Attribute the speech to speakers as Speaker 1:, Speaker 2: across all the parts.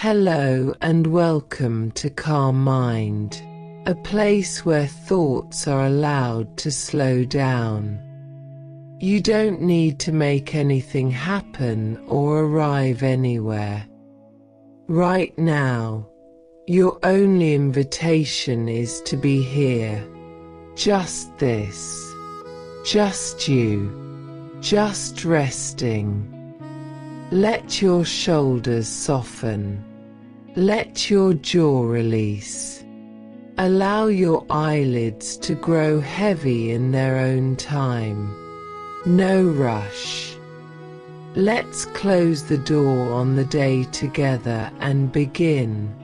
Speaker 1: Hello and welcome to Calm Mind, a place where thoughts are allowed to slow down. You don't need to make anything happen or arrive anywhere. Right now, your only invitation is to be here. Just this. Just you. Just resting. Let your shoulders soften. Let your jaw release. Allow your eyelids to grow heavy in their own time. No rush. Let's close the door on the day together and begin.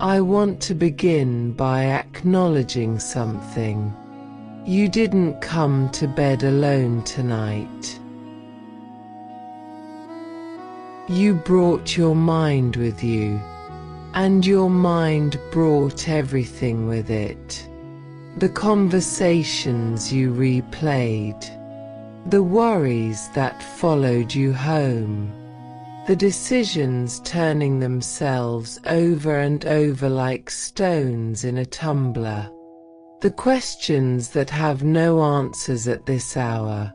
Speaker 1: I want to begin by acknowledging something. You didn't come to bed alone tonight. You brought your mind with you, and your mind brought everything with it. The conversations you replayed, the worries that followed you home, the decisions turning themselves over and over like stones in a tumbler, the questions that have no answers at this hour,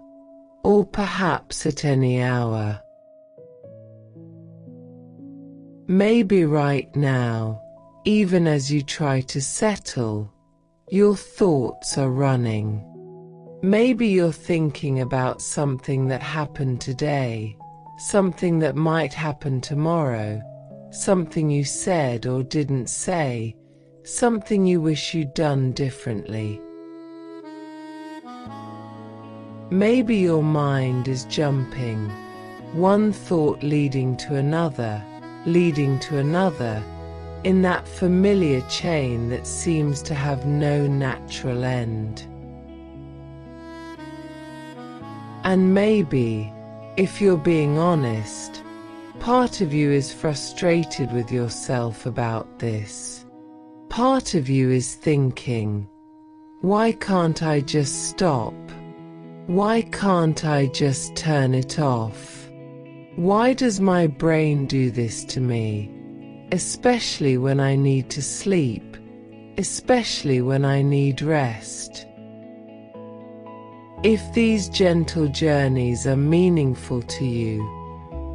Speaker 1: or perhaps at any hour. Maybe right now, even as you try to settle, your thoughts are running. Maybe you're thinking about something that happened today, something that might happen tomorrow, something you said or didn't say, something you wish you'd done differently. Maybe your mind is jumping, one thought leading to another, in that familiar chain that seems to have no natural end. And maybe, if you're being honest, part of you is frustrated with yourself about this. Part of you is thinking, why can't I just stop? Why can't I just turn it off? Why does my brain do this to me? Especially when I need to sleep, especially when I need rest. If these gentle journeys are meaningful to you,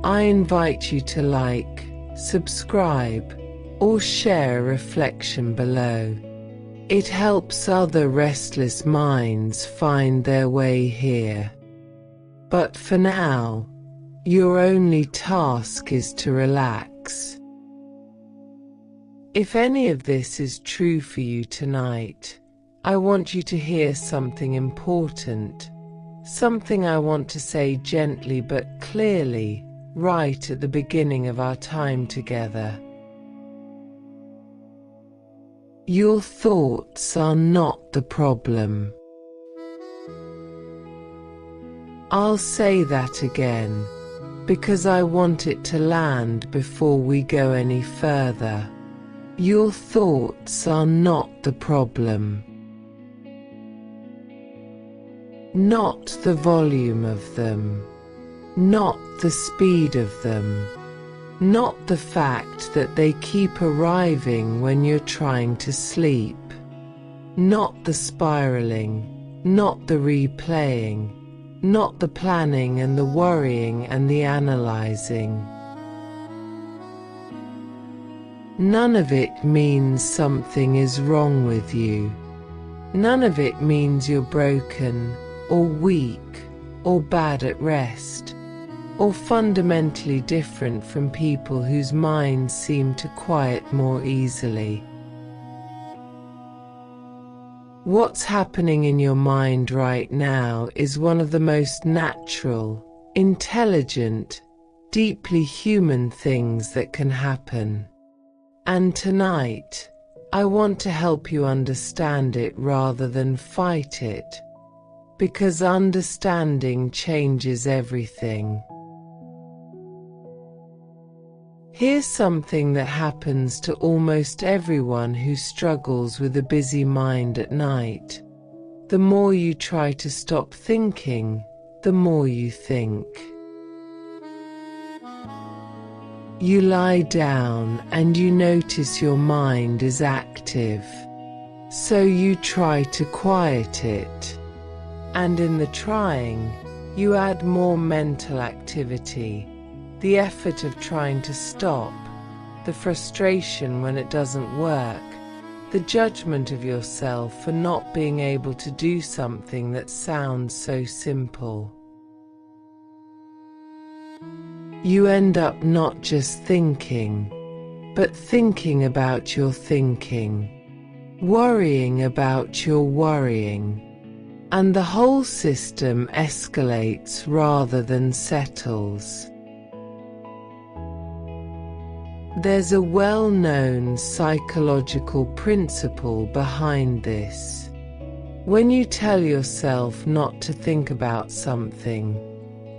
Speaker 1: I invite you to like, subscribe, or share a reflection below. It helps other restless minds find their way here. But for now, your only task is to relax. If any of this is true for you tonight, I want you to hear something important, something I want to say gently but clearly, right at the beginning of our time together. Your thoughts are not the problem. I'll say that again, because I want it to land before we go any further. Your thoughts are not the problem. Not the volume of them, not the speed of them, not the fact that they keep arriving when you're trying to sleep, not the spiraling, not the replaying, not the planning and the worrying and the analyzing. None of it means something is wrong with you. None of it means you're broken, or weak, or bad at rest, or fundamentally different from people whose minds seem to quiet more easily. What's happening in your mind right now is one of the most natural, intelligent, deeply human things that can happen. And tonight, I want to help you understand it rather than fight it, because understanding changes everything. Here's something that happens to almost everyone who struggles with a busy mind at night. The more you try to stop thinking, the more you think. You lie down and you notice your mind is active, so you try to quiet it. And in the trying, you add more mental activity, the effort of trying to stop, the frustration when it doesn't work, the judgment of yourself for not being able to do something that sounds so simple. You end up not just thinking, but thinking about your thinking, worrying about your worrying, and the whole system escalates rather than settles. There's a well-known psychological principle behind this. When you tell yourself not to think about something,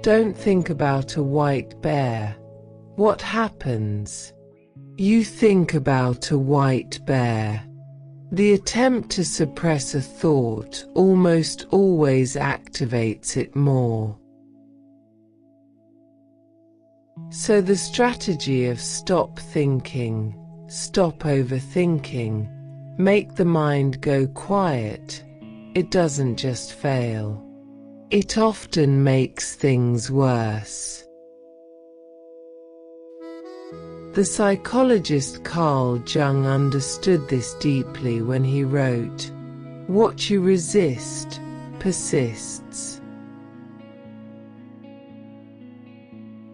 Speaker 1: don't think about a white bear, what happens? You think about a white bear. The attempt to suppress a thought almost always activates it more. So the strategy of stop thinking, stop overthinking, make the mind go quiet, it doesn't just fail. It often makes things worse. The psychologist Carl Jung understood this deeply when he wrote, "What you resist persists."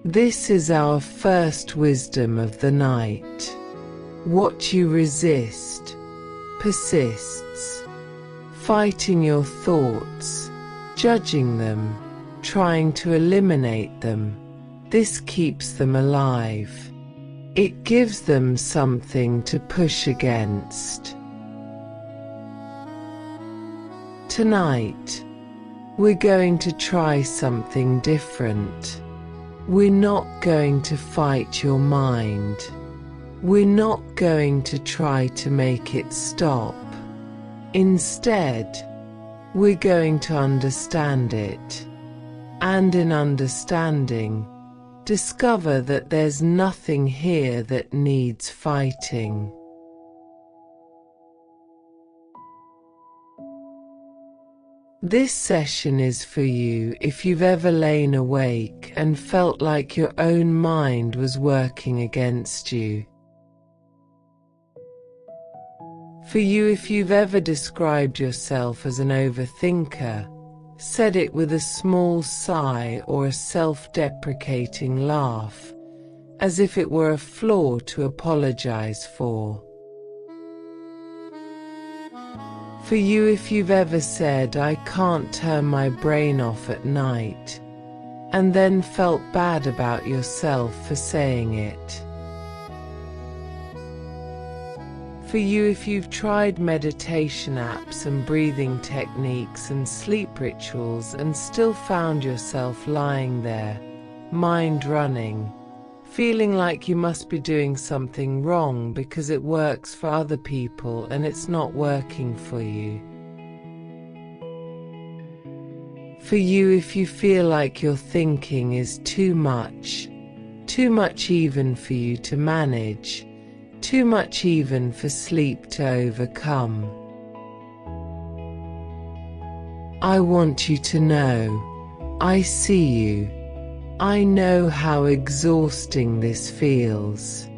Speaker 1: This is our first wisdom of the night. What you resist persists. Fighting your thoughts, judging them, trying to eliminate them, this keeps them alive. It gives them something to push against. Tonight, we're going to try something different. We're not going to fight your mind. We're not going to try to make it stop. Instead, we're going to understand it. And in understanding, discover that there's nothing here that needs fighting. This session is for you if you've ever lain awake and felt like your own mind was working against you. For you if you've ever described yourself as an overthinker, said it with a small sigh or a self-deprecating laugh, as if it were a flaw to apologize for. For you if you've ever said, "I can't turn my brain off at night," and then felt bad about yourself for saying it. For you if you've tried meditation apps and breathing techniques and sleep rituals and still found yourself lying there, mind running, feeling like you must be doing something wrong because it works for other people and it's not working for you. For you if you feel like your thinking is too much even for you to manage, too much even for sleep to overcome. I want you to know, I see you. I know how exhausting this feels.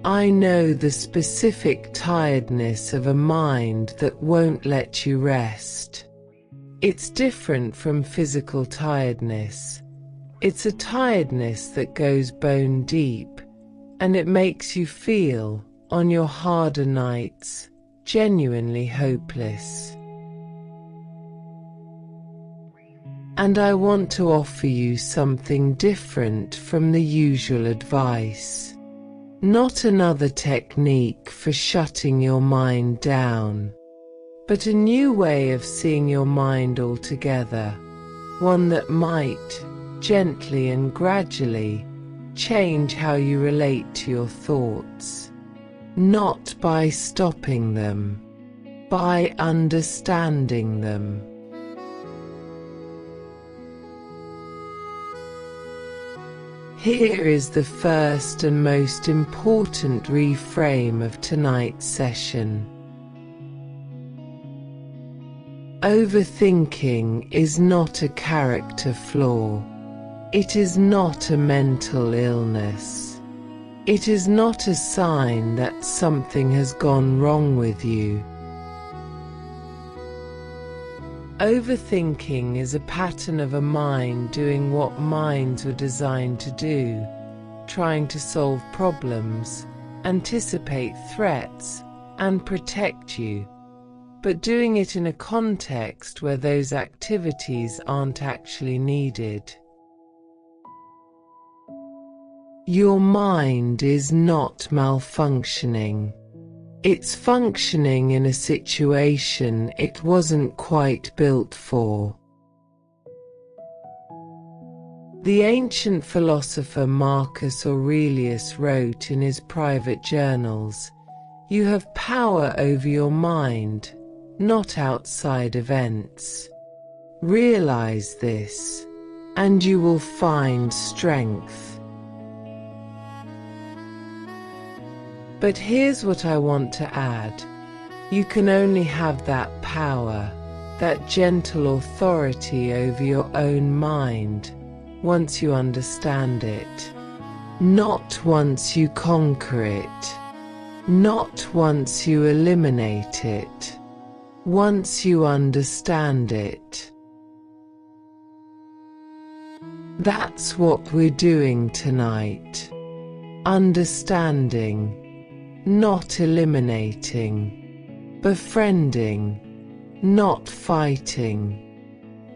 Speaker 1: I know the specific tiredness of a mind that won't let you rest. It's different from physical tiredness. It's a tiredness that goes bone deep, and it makes you feel, on your harder nights, genuinely hopeless. And I want to offer you something different from the usual advice. Not another technique for shutting your mind down, but a new way of seeing your mind altogether, one that might, gently and gradually, change how you relate to your thoughts. Not by stopping them, by understanding them. Here is the first and most important reframe of tonight's session. Overthinking is not a character flaw. It is not a mental illness. It is not a sign that something has gone wrong with you. Overthinking is a pattern of a mind doing what minds were designed to do, trying to solve problems, anticipate threats, and protect you, but doing it in a context where those activities aren't actually needed. Your mind is not malfunctioning. It's functioning in a situation it wasn't quite built for. The ancient philosopher Marcus Aurelius wrote in his private journals, "You have power over your mind, not outside events. Realize this, and you will find strength." But here's what I want to add. You can only have that power, that gentle authority over your own mind, once you understand it. Not once you conquer it. Not once you eliminate it. Once you understand it. That's what we're doing tonight. Understanding. Not eliminating, befriending, not fighting,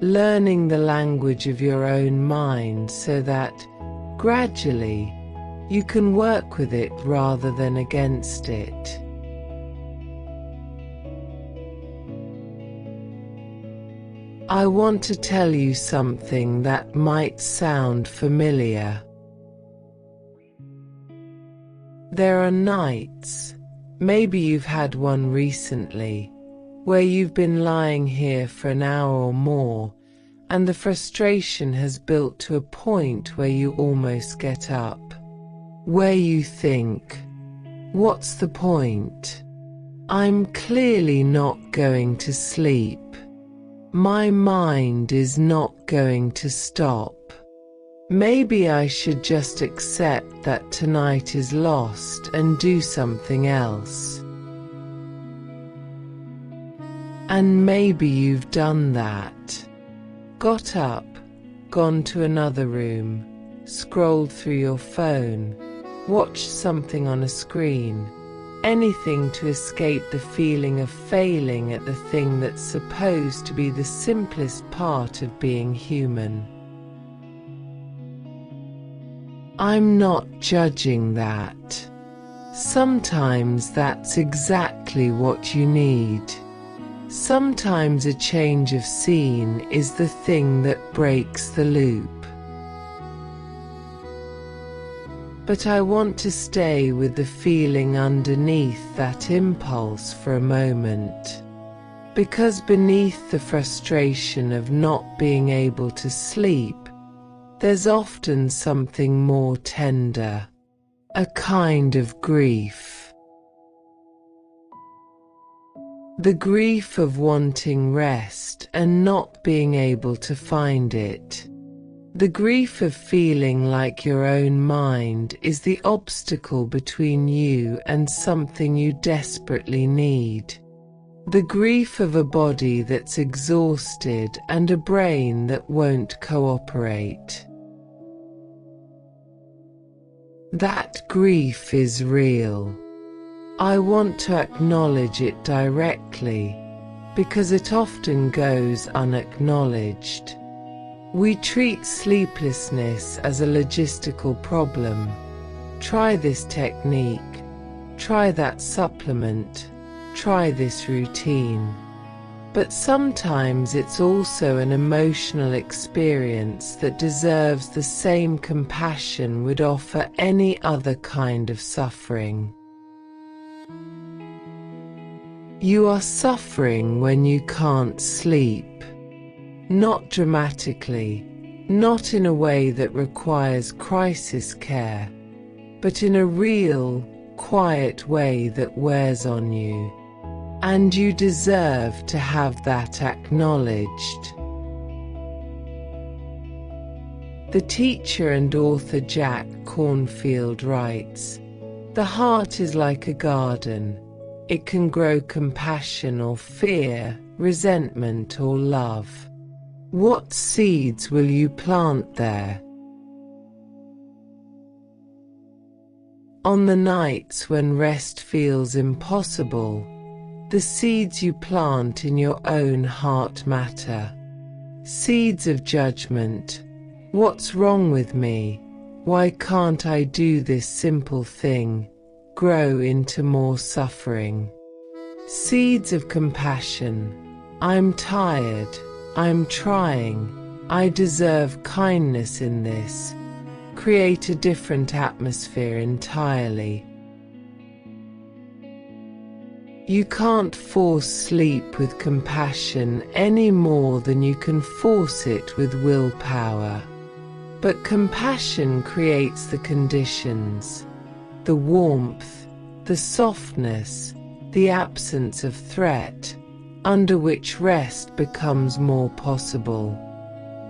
Speaker 1: learning the language of your own mind so that, gradually, you can work with it rather than against it. I want to tell you something that might sound familiar. There are nights, maybe you've had one recently, where you've been lying here for an hour or more, and the frustration has built to a point where you almost get up. Where you think, what's the point? I'm clearly not going to sleep. My mind is not going to stop. Maybe I should just accept that tonight is lost and do something else. And maybe you've done that. Got up, gone to another room, scrolled through your phone, watched something on a screen, anything to escape the feeling of failing at the thing that's supposed to be the simplest part of being human. I'm not judging that. Sometimes that's exactly what you need. Sometimes a change of scene is the thing that breaks the loop. But I want to stay with the feeling underneath that impulse for a moment. Because beneath the frustration of not being able to sleep, there's often something more tender, a kind of grief. The grief of wanting rest and not being able to find it. The grief of feeling like your own mind is the obstacle between you and something you desperately need. The grief of a body that's exhausted and a brain that won't cooperate. That grief is real. I want to acknowledge it directly, because it often goes unacknowledged. We treat sleeplessness as a logistical problem. Try this technique, try that supplement, try this routine. But sometimes it's also an emotional experience that deserves the same compassion we'd offer any other kind of suffering. You are suffering when you can't sleep. Not dramatically, not in a way that requires crisis care, but in a real, quiet way that wears on you. And you deserve to have that acknowledged. The teacher and author Jack Cornfield writes, "The heart is like a garden. It can grow compassion or fear, resentment or love. What seeds will you plant there?" On the nights when rest feels impossible, the seeds you plant in your own heart matter. Seeds of judgment. What's wrong with me? Why can't I do this simple thing? Grow into more suffering. Seeds of compassion. I'm tired. I'm trying. I deserve kindness in this. Create a different atmosphere entirely. You can't force sleep with compassion any more than you can force it with willpower. But compassion creates the conditions, the warmth, the softness, the absence of threat, under which rest becomes more possible,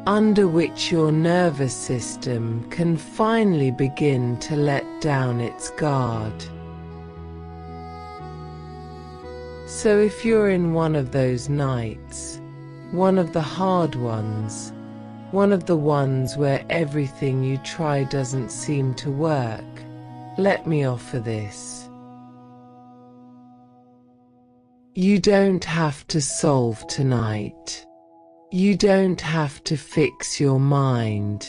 Speaker 1: under which your nervous system can finally begin to let down its guard. So if you're in one of those nights, one of the hard ones, one of the ones where everything you try doesn't seem to work, let me offer this. You don't have to solve tonight. You don't have to fix your mind.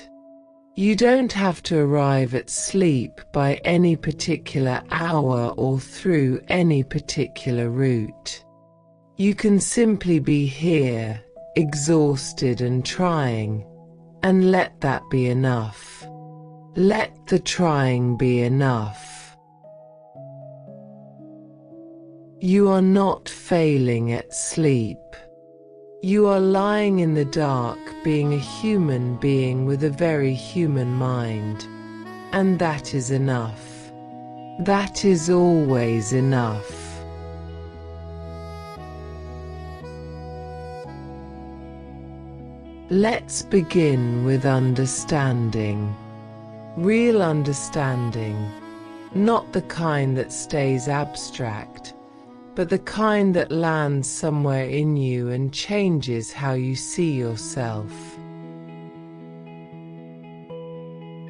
Speaker 1: You don't have to arrive at sleep by any particular hour or through any particular route. You can simply be here, exhausted and trying, and let that be enough. Let the trying be enough. You are not failing at sleep. You are lying in the dark, being a human being with a very human mind. And that is enough. That is always enough. Let's begin with understanding. Real understanding. Not the kind that stays abstract, but the kind that lands somewhere in you and changes how you see yourself.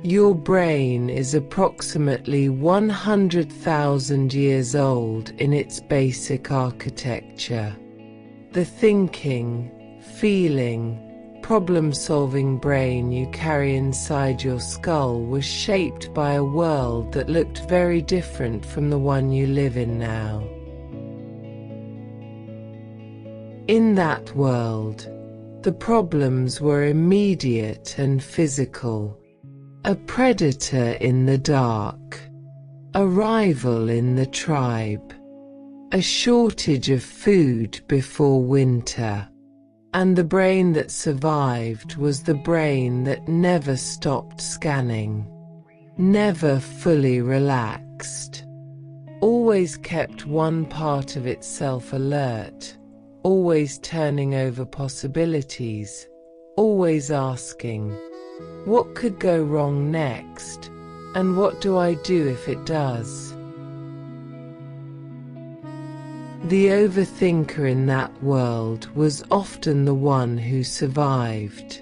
Speaker 1: Your brain is approximately 100,000 years old in its basic architecture. The thinking, feeling, problem-solving brain you carry inside your skull was shaped by a world that looked very different from the one you live in now. In that world, the problems were immediate and physical. A predator in the dark, a rival in the tribe, a shortage of food before winter, and the brain that survived was the brain that never stopped scanning, never fully relaxed, always kept one part of itself alert, always turning over possibilities, always asking, what could go wrong next, and what do I do if it does? The overthinker in that world was often the one who survived,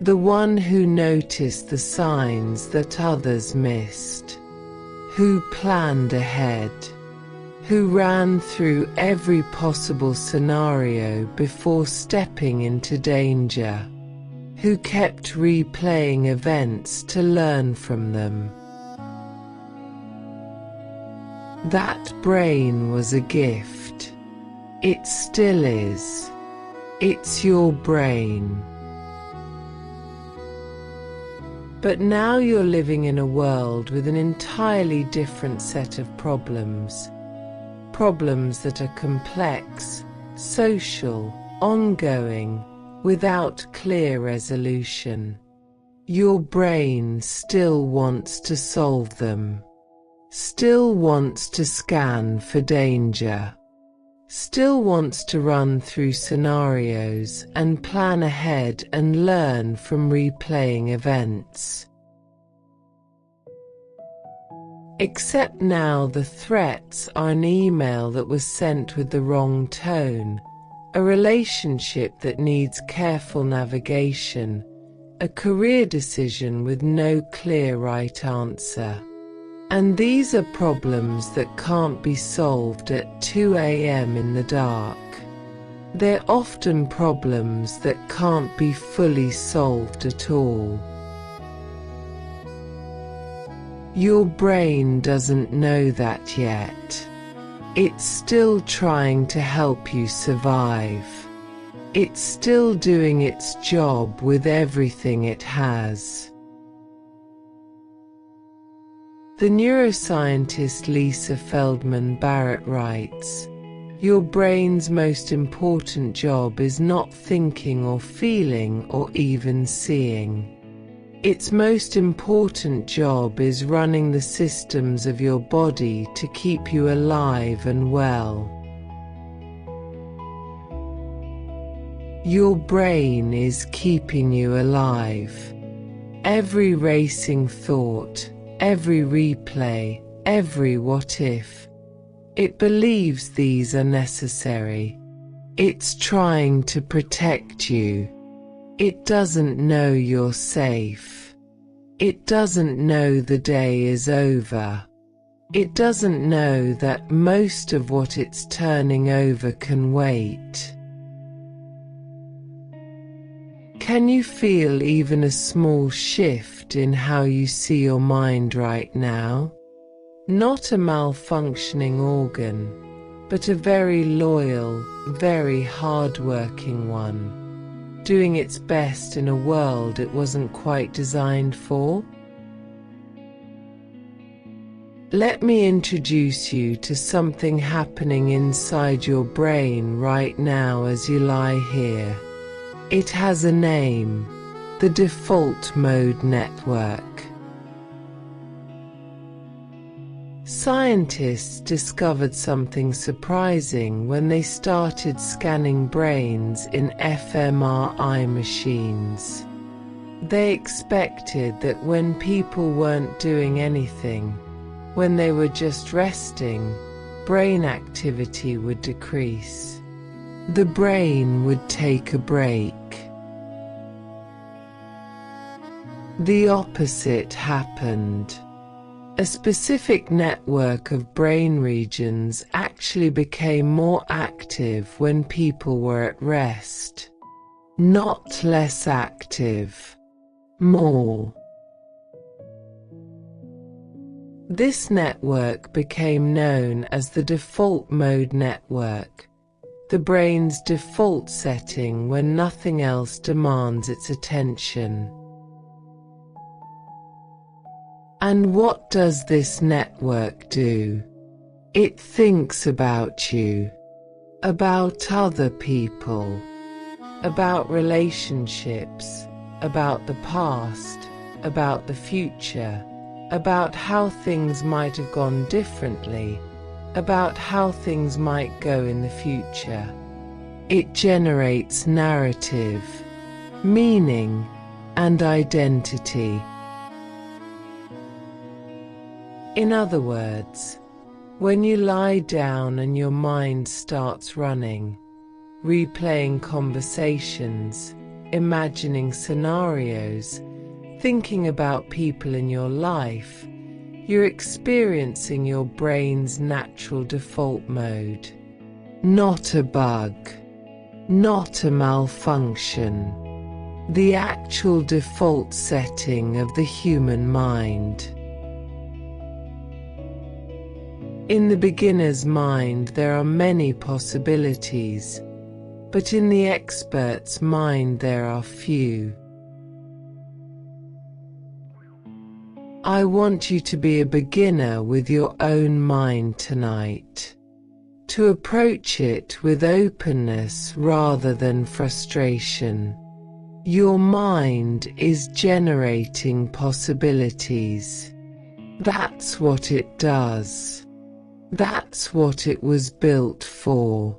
Speaker 1: the one who noticed the signs that others missed, who planned ahead, who ran through every possible scenario before stepping into danger, who kept replaying events to learn from them. That brain was a gift. It still is. It's your brain. But now you're living in a world with an entirely different set of problems. Problems that are complex, social, ongoing, without clear resolution. Your brain still wants to solve them, still wants to scan for danger, still wants to run through scenarios and plan ahead and learn from replaying events. Except now the threats are an email that was sent with the wrong tone, a relationship that needs careful navigation, a career decision with no clear right answer. And these are problems that can't be solved at 2 a.m. in the dark. They're often problems that can't be fully solved at all. Your brain doesn't know that yet. It's still trying to help you survive. It's still doing its job with everything it has. The neuroscientist Lisa Feldman Barrett writes, "Your brain's most important job is not thinking or feeling or even seeing. Its most important job is running the systems of your body to keep you alive and well." Your brain is keeping you alive. Every racing thought, every replay, every what if. It believes these are necessary. It's trying to protect you. It doesn't know you're safe. It doesn't know the day is over. It doesn't know that most of what it's turning over can wait. Can you feel even a small shift in how you see your mind right now? Not a malfunctioning organ, but a very loyal, very hard-working one, doing its best in a world it wasn't quite designed for? Let me introduce you to something happening inside your brain right now as you lie here. It has a name, the default mode network. Scientists discovered something surprising when they started scanning brains in fMRI machines. They expected that when people weren't doing anything, when they were just resting, brain activity would decrease. The brain would take a break. The opposite happened. A specific network of brain regions actually became more active when people were at rest. Not less active. More. This network became known as the default mode network, the brain's default setting when nothing else demands its attention. And what does this network do? It thinks about you, about other people, about relationships, about the past, about the future, about how things might have gone differently, about how things might go in the future. It generates narrative, meaning, and identity. In other words, when you lie down and your mind starts running, replaying conversations, imagining scenarios, thinking about people in your life, you're experiencing your brain's natural default mode. Not a bug, not a malfunction. The actual default setting of the human mind. In the beginner's mind there are many possibilities, but in the expert's mind there are few. I want you to be a beginner with your own mind tonight, to approach it with openness rather than frustration. Your mind is generating possibilities. That's what it does. That's what it was built for.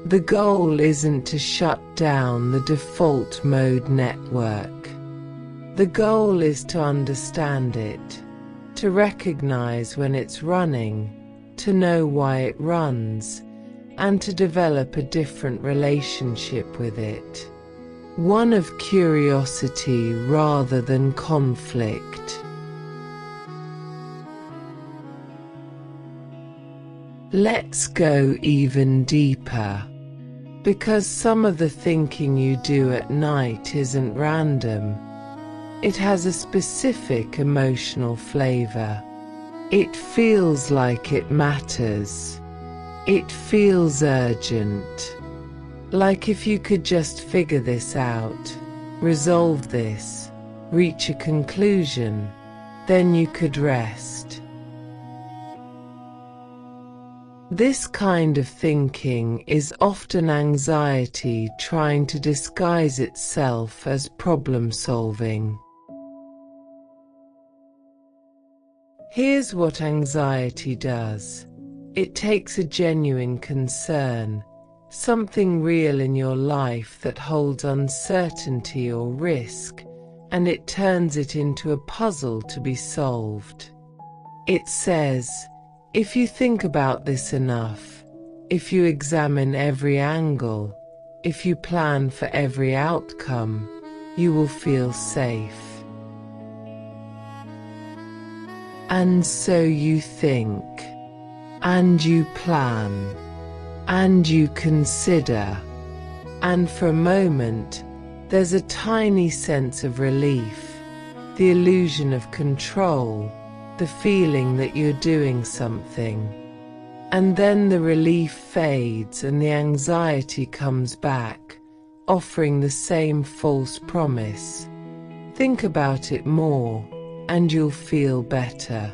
Speaker 1: The goal isn't to shut down the default mode network. The goal is to understand it, to recognize when it's running, to know why it runs, and to develop a different relationship with it. One of curiosity rather than conflict. Let's go even deeper. Because some of the thinking you do at night isn't random. It has a specific emotional flavor. It feels like it matters. It feels urgent. Like if you could just figure this out, resolve this, reach a conclusion, then you could rest. This kind of thinking is often anxiety trying to disguise itself as problem solving. Here's what anxiety does. It takes a genuine concern, something real in your life that holds uncertainty or risk, and it turns it into a puzzle to be solved. It says, if you think about this enough, if you examine every angle, if you plan for every outcome, you will feel safe. And so you think, and you plan, and you consider, and for a moment, there's a tiny sense of relief, the illusion of control, the feeling that you're doing something. And then the relief fades and the anxiety comes back, offering the same false promise. Think about it more, and you'll feel better.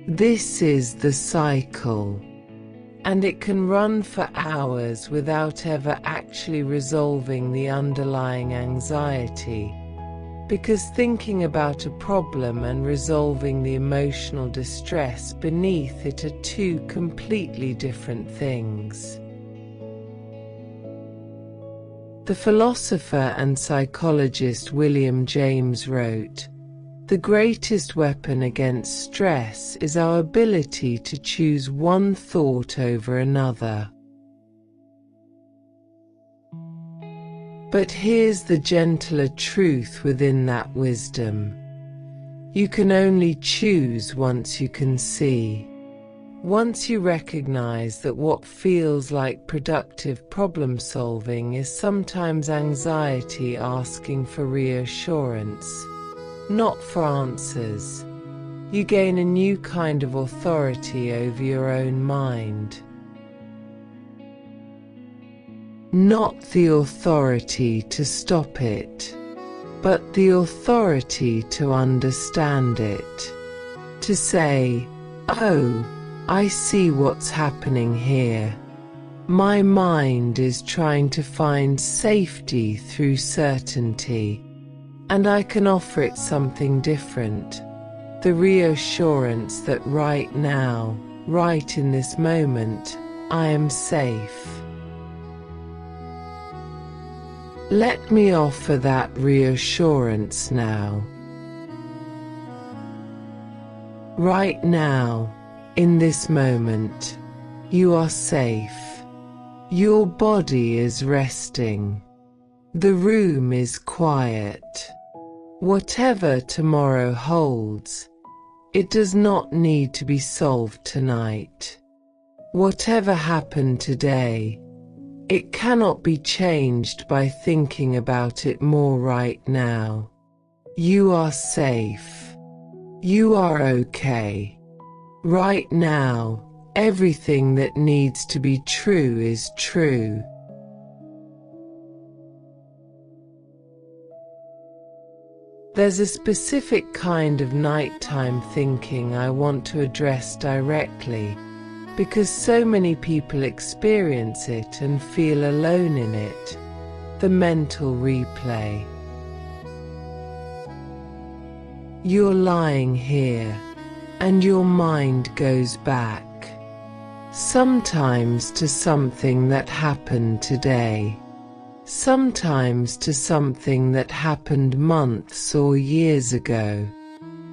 Speaker 1: This is the cycle, and it can run for hours without ever actually resolving the underlying anxiety, because thinking about a problem and resolving the emotional distress beneath it are two completely different things. The philosopher and psychologist William James wrote, "The greatest weapon against stress is our ability to choose one thought over another." But here's the gentler truth within that wisdom. You can only choose once you can see. Once you recognize that what feels like productive problem solving is sometimes anxiety asking for reassurance, not for answers, you gain a new kind of authority over your own mind. Not the authority to stop it, but the authority to understand it. To say, "Oh, I see what's happening here. My mind is trying to find safety through certainty, and I can offer it something different. The reassurance that right now, right in this moment, I am safe. Let me offer that reassurance now. Right now, in this moment, you are safe. Your body is resting. The room is quiet. Whatever tomorrow holds, it does not need to be solved tonight. Whatever happened today, it cannot be changed by thinking about it more right now. You are safe. You are okay. Right now, everything that needs to be true is true." There's a specific kind of nighttime thinking I want to address directly, because so many people experience it and feel alone in it. The mental replay. You're lying here, and your mind goes back, sometimes to something that happened today, sometimes to something that happened months or years ago.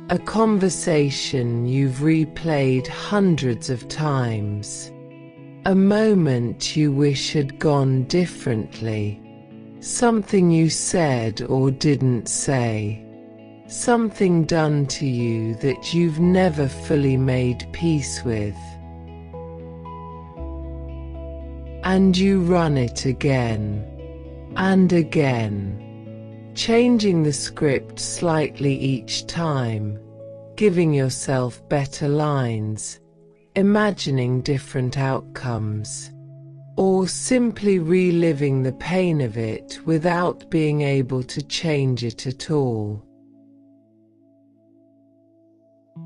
Speaker 1: A conversation you've replayed hundreds of times. A moment you wish had gone differently. Something you said or didn't say. Something done to you that you've never fully made peace with. And you run it again and again, changing the script slightly each time, giving yourself better lines, imagining different outcomes, or simply reliving the pain of it without being able to change it at all.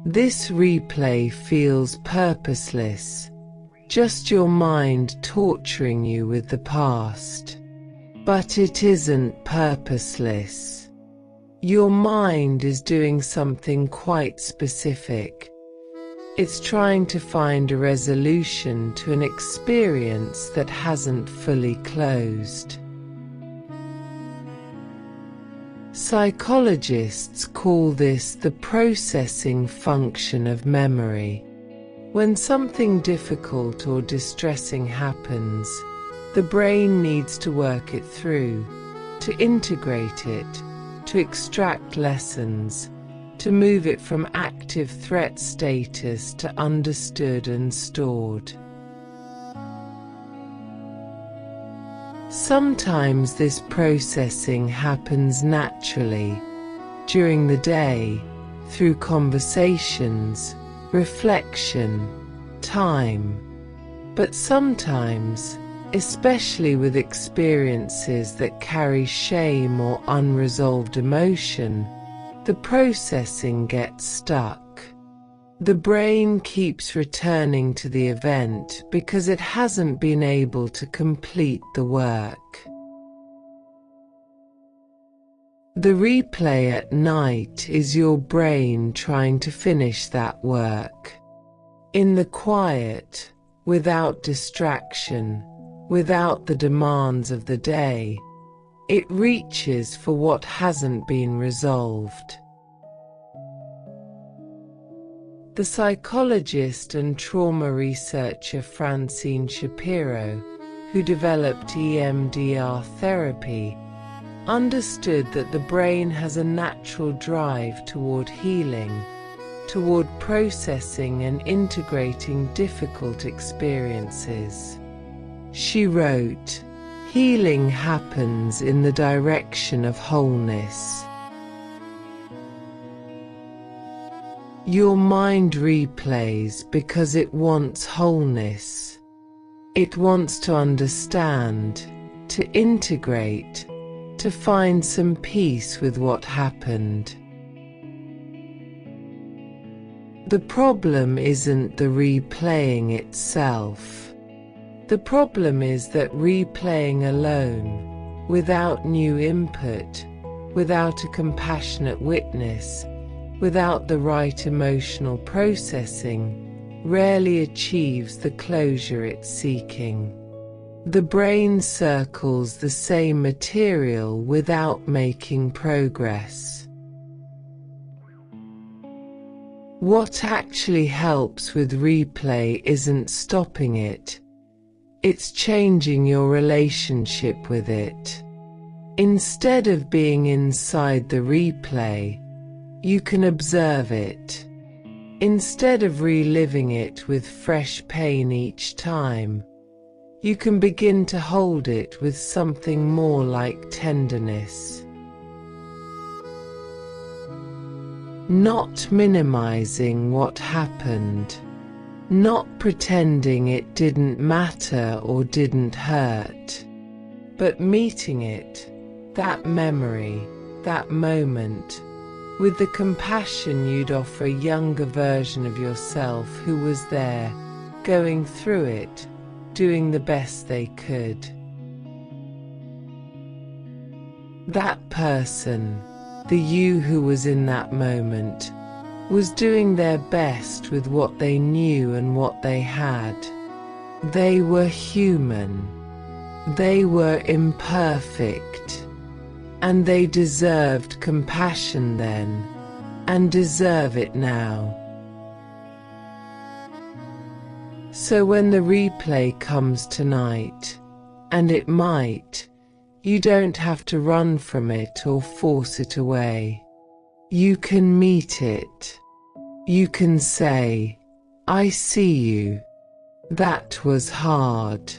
Speaker 1: This replay feels purposeless, just your mind torturing you with the past. But it isn't purposeless. Your mind is doing something quite specific. It's trying to find a resolution to an experience that hasn't fully closed. Psychologists call this the processing function of memory. When something difficult or distressing happens, the brain needs to work it through, to integrate it, to extract lessons, to move it from active threat status to understood and stored. Sometimes this processing happens naturally, during the day, through conversations, reflection, time. But sometimes, especially with experiences that carry shame or unresolved emotion, the processing gets stuck. The brain keeps returning to the event because it hasn't been able to complete the work. The replay at night is your brain trying to finish that work. In the quiet, without distraction, without the demands of the day, it reaches for what hasn't been resolved. The psychologist and trauma researcher Francine Shapiro, who developed EMDR therapy, understood that the brain has a natural drive toward healing, toward processing and integrating difficult experiences. She wrote, "Healing happens in the direction of wholeness." Your mind replays because it wants wholeness. It wants to understand, to integrate, to find some peace with what happened. The problem isn't the replaying itself. The problem is that replaying alone, without new input, without a compassionate witness, without the right emotional processing, rarely achieves the closure it's seeking. The brain circles the same material without making progress. What actually helps with replay isn't stopping it. It's changing your relationship with it. Instead of being inside the replay, you can observe it. Instead of reliving it with fresh pain each time, you can begin to hold it with something more like tenderness. Not minimizing what happened, not pretending it didn't matter or didn't hurt, but meeting it, that memory, that moment, with the compassion you'd offer a younger version of yourself who was there, going through it, doing the best they could. That person, the you who was in that moment, was doing their best with what they knew and what they had. They were human. They were imperfect. And they deserved compassion then, and deserve it now. So when the replay comes tonight, and it might, you don't have to run from it or force it away. You can meet it. You can say, I see you. That was hard.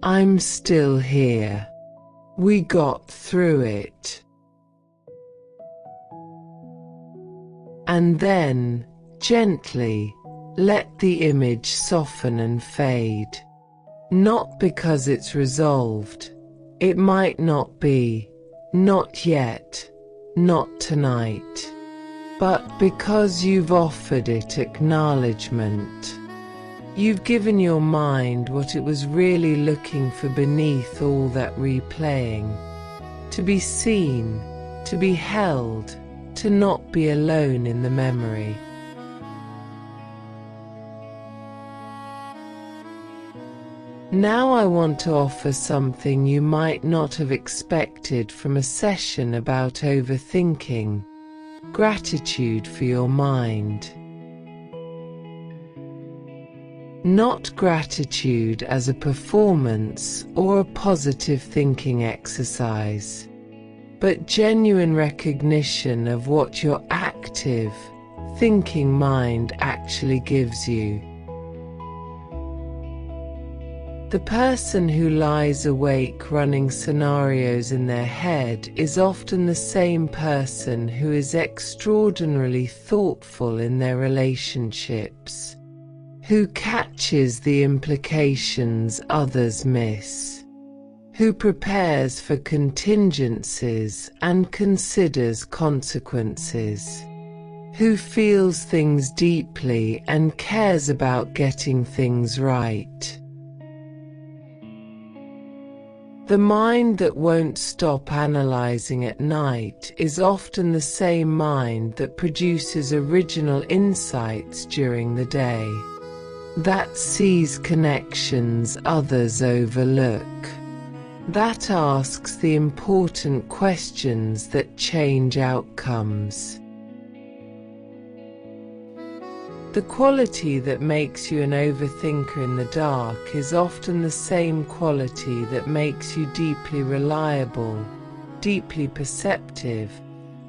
Speaker 1: I'm still here. We got through it. And then, gently, let the image soften and fade. Not because it's resolved. It might not be. Not yet. Not tonight. But because you've offered it acknowledgement. You've given your mind what it was really looking for beneath all that replaying. To be seen, to be held, to not be alone in the memory. Now I want to offer something you might not have expected from a session about overthinking. Gratitude for your mind. Not gratitude as a performance or a positive thinking exercise, but genuine recognition of what your active, thinking mind actually gives you. The person who lies awake running scenarios in their head is often the same person who is extraordinarily thoughtful in their relationships, who catches the implications others miss, who prepares for contingencies and considers consequences, who feels things deeply and cares about getting things right. The mind that won't stop analyzing at night is often the same mind that produces original insights during the day, that sees connections others overlook, that asks the important questions that change outcomes. The quality that makes you an overthinker in the dark is often the same quality that makes you deeply reliable, deeply perceptive,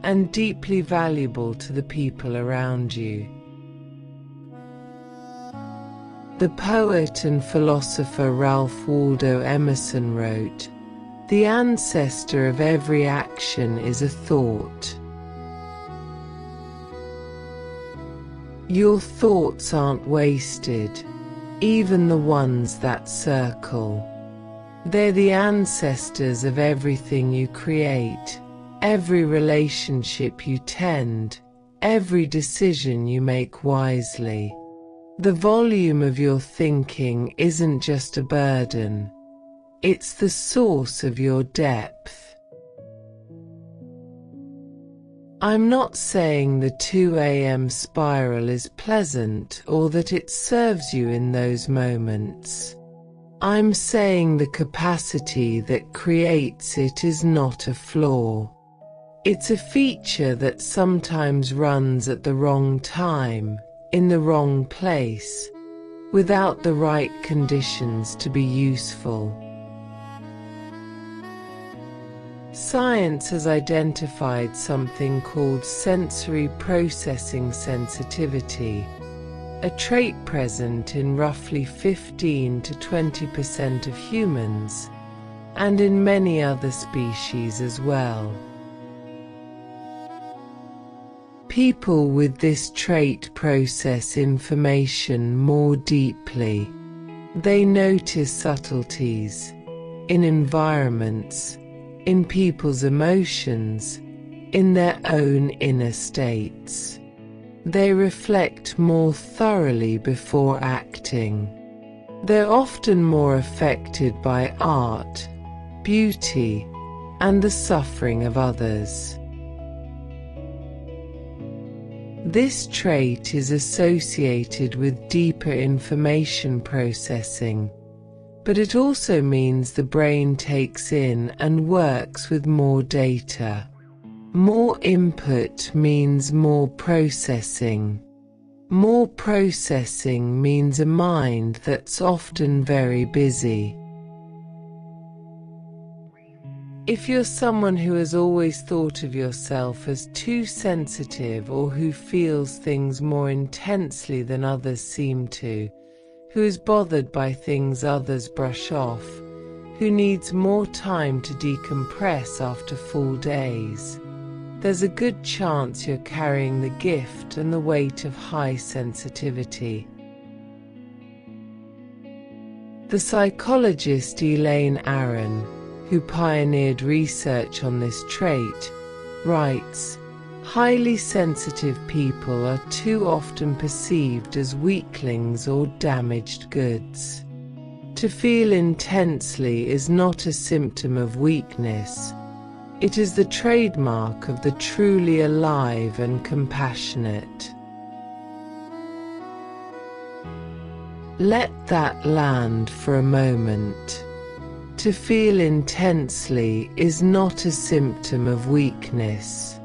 Speaker 1: and deeply valuable to the people around you. The poet and philosopher Ralph Waldo Emerson wrote, "The ancestor of every action is a thought." Your thoughts aren't wasted, even the ones that circle. They're the ancestors of everything you create, every relationship you tend, every decision you make wisely. The volume of your thinking isn't just a burden, it's the source of your depth. I'm not saying the 2 a.m. spiral is pleasant or that it serves you in those moments. I'm saying the capacity that creates it is not a flaw. It's a feature that sometimes runs at the wrong time, in the wrong place, without the right conditions to be useful. Science has identified something called sensory processing sensitivity, a trait present in roughly 15 to 20% of humans, and in many other species as well. People with this trait process information more deeply. They notice subtleties in environments, in people's emotions, in their own inner states. They reflect more thoroughly before acting. They're often more affected by art, beauty, and the suffering of others. This trait is associated with deeper information processing, but it also means the brain takes in and works with more data. More input means more processing. More processing means a mind that's often very busy. If you're someone who has always thought of yourself as too sensitive or who feels things more intensely than others seem to, who is bothered by things others brush off, who needs more time to decompress after full days, there's a good chance you're carrying the gift and the weight of high sensitivity. The psychologist Elaine Aron, who pioneered research on this trait, writes, "Highly sensitive people are too often perceived as weaklings or damaged goods. To feel intensely is not a symptom of weakness. It is the trademark of the truly alive and compassionate." Let that land for a moment. To feel intensely is not a symptom of weakness.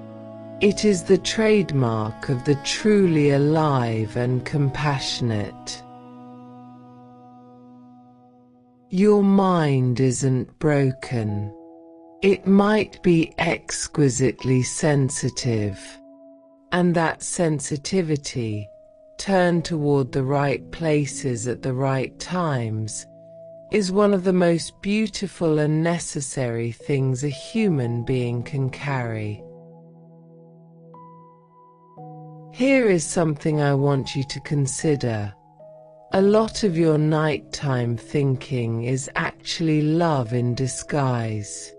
Speaker 1: It is the trademark of the truly alive and compassionate. Your mind isn't broken. It might be exquisitely sensitive, and that sensitivity, turned toward the right places at the right times, is one of the most beautiful and necessary things a human being can carry. Here is something I want you to consider. A lot of your nighttime thinking is actually love in disguise.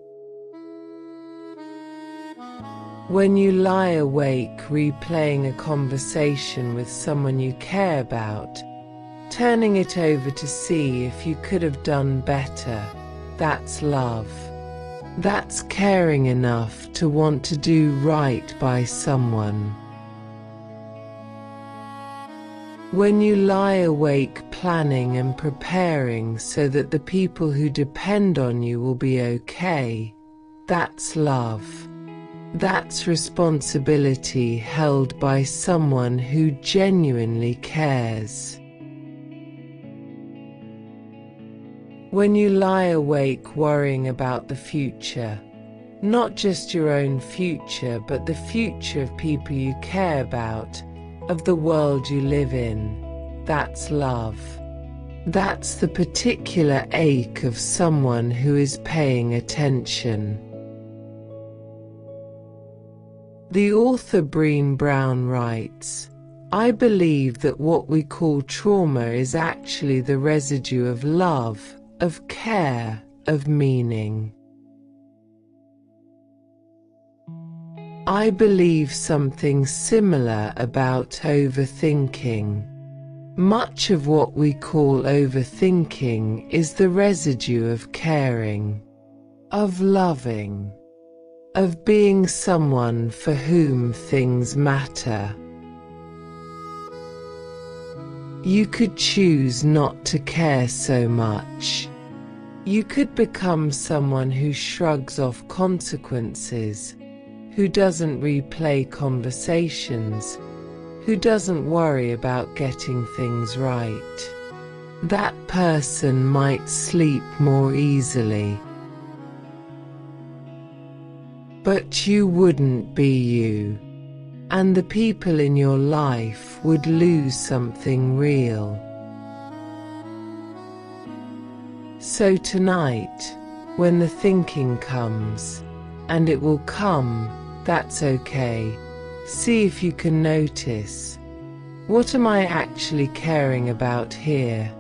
Speaker 1: When you lie awake replaying a conversation with someone you care about, turning it over to see if you could have done better, that's love. That's caring enough to want to do right by someone. When you lie awake planning and preparing so that the people who depend on you will be okay, that's love. That's responsibility held by someone who genuinely cares. When you lie awake worrying about the future, not just your own future but the future of people you care about, of the world you live in, that's love. That's the particular ache of someone who is paying attention. The author Brené Brown writes, "I believe that what we call trauma is actually the residue of love, of care, of meaning." I believe something similar about overthinking. Much of what we call overthinking is the residue of caring, of loving, of being someone for whom things matter. You could choose not to care so much. You could become someone who shrugs off consequences, who doesn't replay conversations, who doesn't worry about getting things right. That person might sleep more easily. But you wouldn't be you, and the people in your life would lose something real. So tonight, when the thinking comes, and it will come, that's okay, see if you can notice, what am I actually caring about here?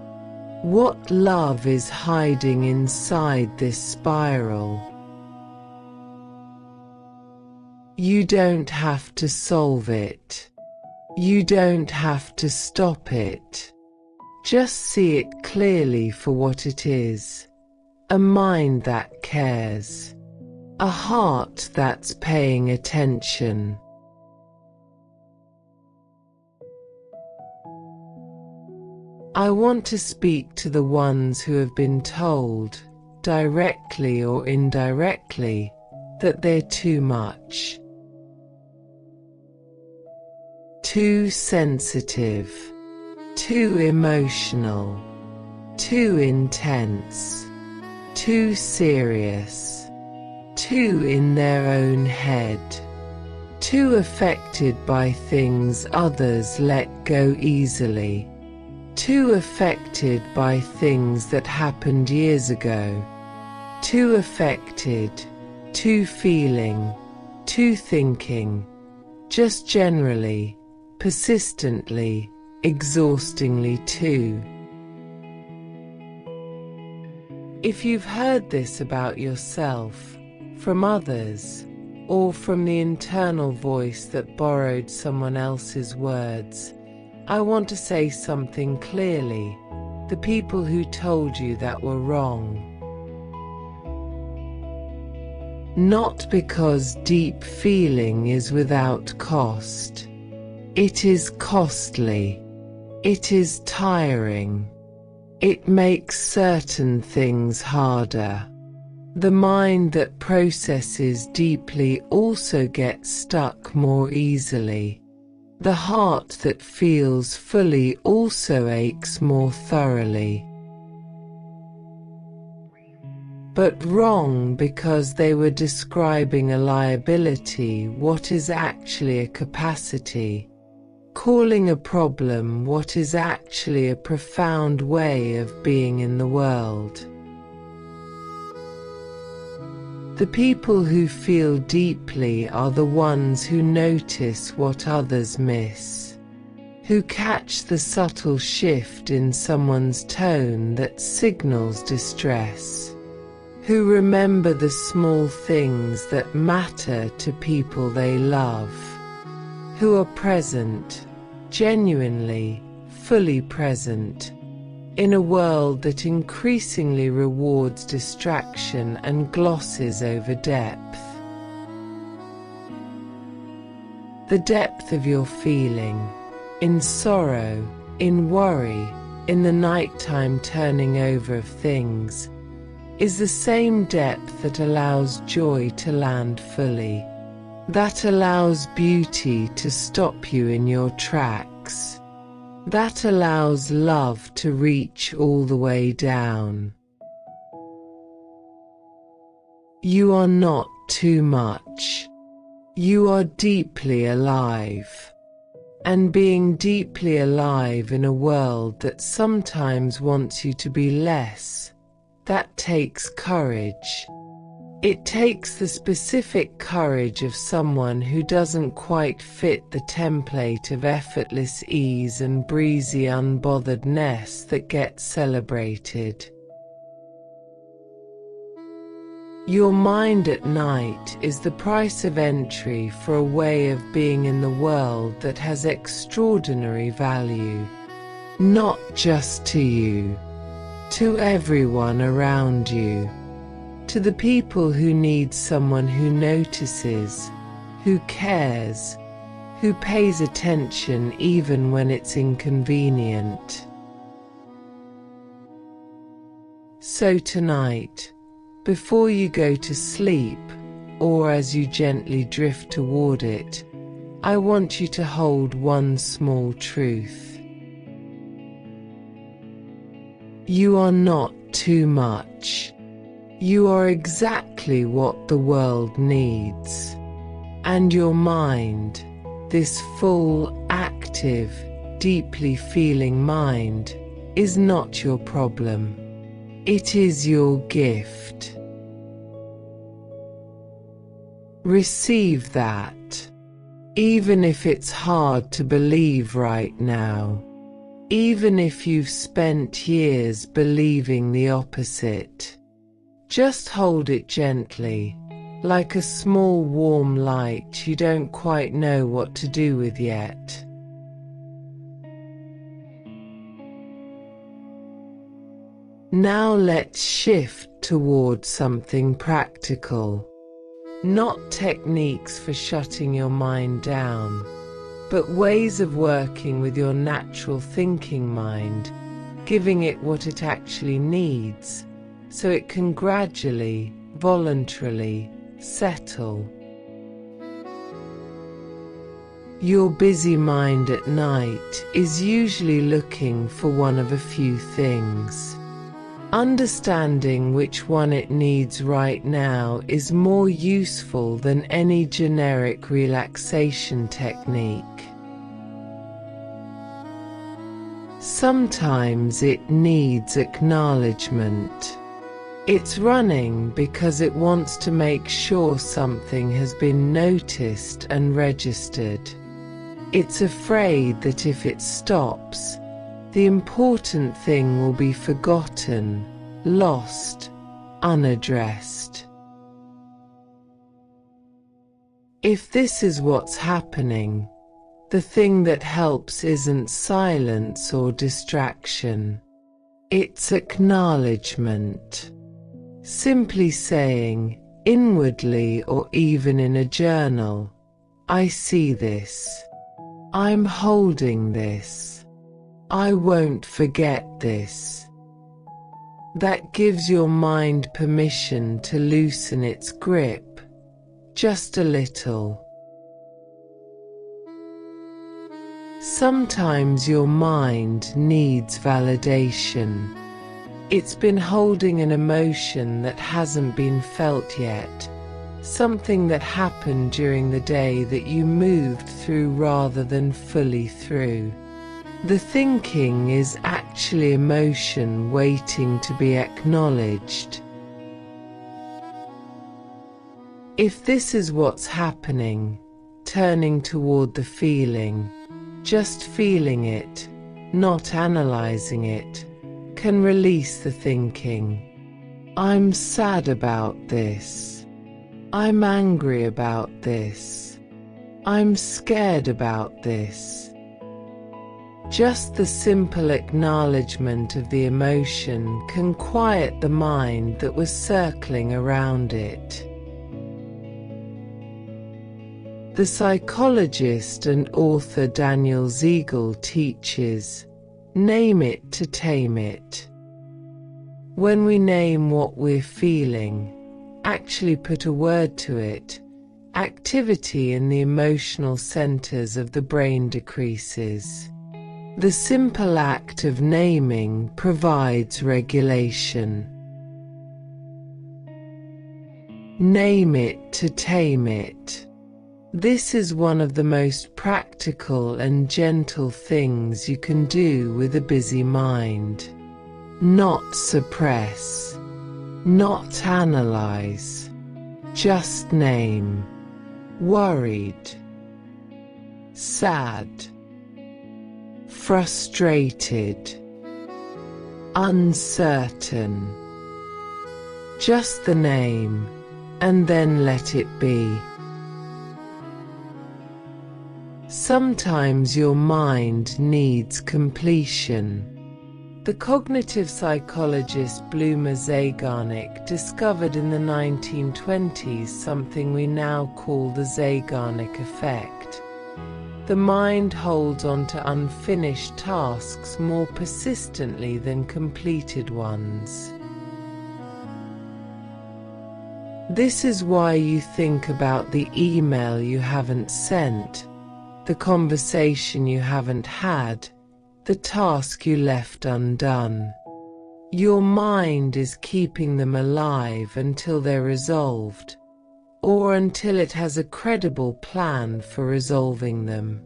Speaker 1: What love is hiding inside this spiral? You don't have to solve it. You don't have to stop it. Just see it clearly for what it is. A mind that cares. A heart that's paying attention. I want to speak to the ones who have been told, directly or indirectly, that they're too much. Too sensitive. Too emotional. Too intense. Too serious. Too in their own head. Too affected by things others let go easily. Too affected by things that happened years ago. Too affected, too feeling, too thinking, just generally, persistently, exhaustingly too. If you've heard this about yourself, from others, or from the internal voice that borrowed someone else's words, I want to say something clearly. The people who told you that were wrong. Not because deep feeling is without cost. It is costly. It is tiring. It makes certain things harder. The mind that processes deeply also gets stuck more easily. The heart that feels fully also aches more thoroughly. But wrong because they were describing a liability what is actually a capacity, calling a problem what is actually a profound way of being in the world. The people who feel deeply are the ones who notice what others miss, who catch the subtle shift in someone's tone that signals distress, who remember the small things that matter to people they love, who are present, genuinely, fully present, in a world that increasingly rewards distraction and glosses over depth. The depth of your feeling, in sorrow, in worry, in the nighttime turning over of things, is the same depth that allows joy to land fully, that allows beauty to stop you in your tracks, that allows love to reach all the way down. You are not too much. You are deeply alive. And being deeply alive in a world that sometimes wants you to be less, that takes courage. It takes the specific courage of someone who doesn't quite fit the template of effortless ease and breezy unbotheredness that gets celebrated. Your mind at night is the price of entry for a way of being in the world that has extraordinary value, not just to you, to everyone around you. To the people who need someone who notices, who cares, who pays attention even when it's inconvenient. So tonight, before you go to sleep, or as you gently drift toward it, I want you to hold one small truth. You are not too much. You are exactly what the world needs. And your mind, this full, active, deeply feeling mind, is not your problem. It is your gift. Receive that, even if it's hard to believe right now, even if you've spent years believing the opposite. Just hold it gently, like a small warm light you don't quite know what to do with yet. Now let's shift toward something practical. Not techniques for shutting your mind down, but ways of working with your natural thinking mind, giving it what it actually needs, so it can gradually, voluntarily settle. Your busy mind at night is usually looking for one of a few things. Understanding which one it needs right now is more useful than any generic relaxation technique. Sometimes it needs acknowledgement. It's running because it wants to make sure something has been noticed and registered. It's afraid that if it stops, the important thing will be forgotten, lost, unaddressed. If this is what's happening, the thing that helps isn't silence or distraction. It's acknowledgement. Simply saying, inwardly or even in a journal, I see this. I'm holding this. I won't forget this. That gives your mind permission to loosen its grip, just a little. Sometimes your mind needs validation. It's been holding an emotion that hasn't been felt yet, something that happened during the day that you moved through rather than fully through. The thinking is actually emotion waiting to be acknowledged. If this is what's happening, turning toward the feeling, just feeling it, not analyzing it, can release the thinking. I'm sad about this. I'm angry about this. I'm scared about this. Just the simple acknowledgement of the emotion can quiet the mind that was circling around it. The psychologist and author Daniel Siegel teaches, name it to tame it. When we name what we're feeling, actually put a word to it, activity in the emotional centers of the brain decreases. The simple act of naming provides regulation. Name it to tame it. This is one of the most practical and gentle things you can do with a busy mind. Not suppress, not analyze, just name. Worried, sad, frustrated, uncertain. Just the name, and then let it be. Sometimes your mind needs completion. The cognitive psychologist Bluma Zeigarnik discovered in the 1920s something we now call the Zeigarnik effect. The mind holds on to unfinished tasks more persistently than completed ones. This is why you think about the email you haven't sent, the conversation you haven't had, the task you left undone. Your mind is keeping them alive until they're resolved, or until it has a credible plan for resolving them.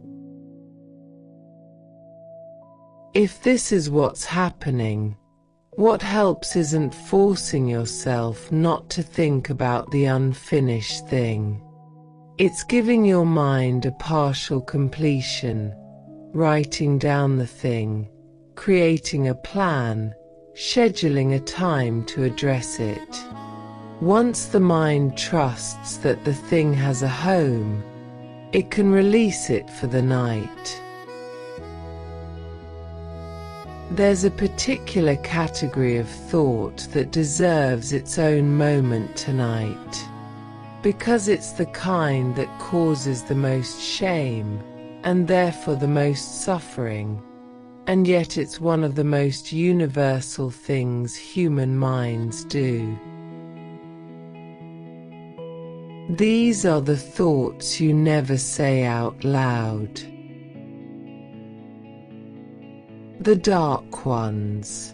Speaker 1: If this is what's happening, what helps isn't forcing yourself not to think about the unfinished thing. It's giving your mind a partial completion, writing down the thing, creating a plan, scheduling a time to address it. Once the mind trusts that the thing has a home, it can release it for the night. There's a particular category of thought that deserves its own moment tonight, because it's the kind that causes the most shame, and therefore the most suffering, and yet it's one of the most universal things human minds do. These are the thoughts you never say out loud. The dark ones,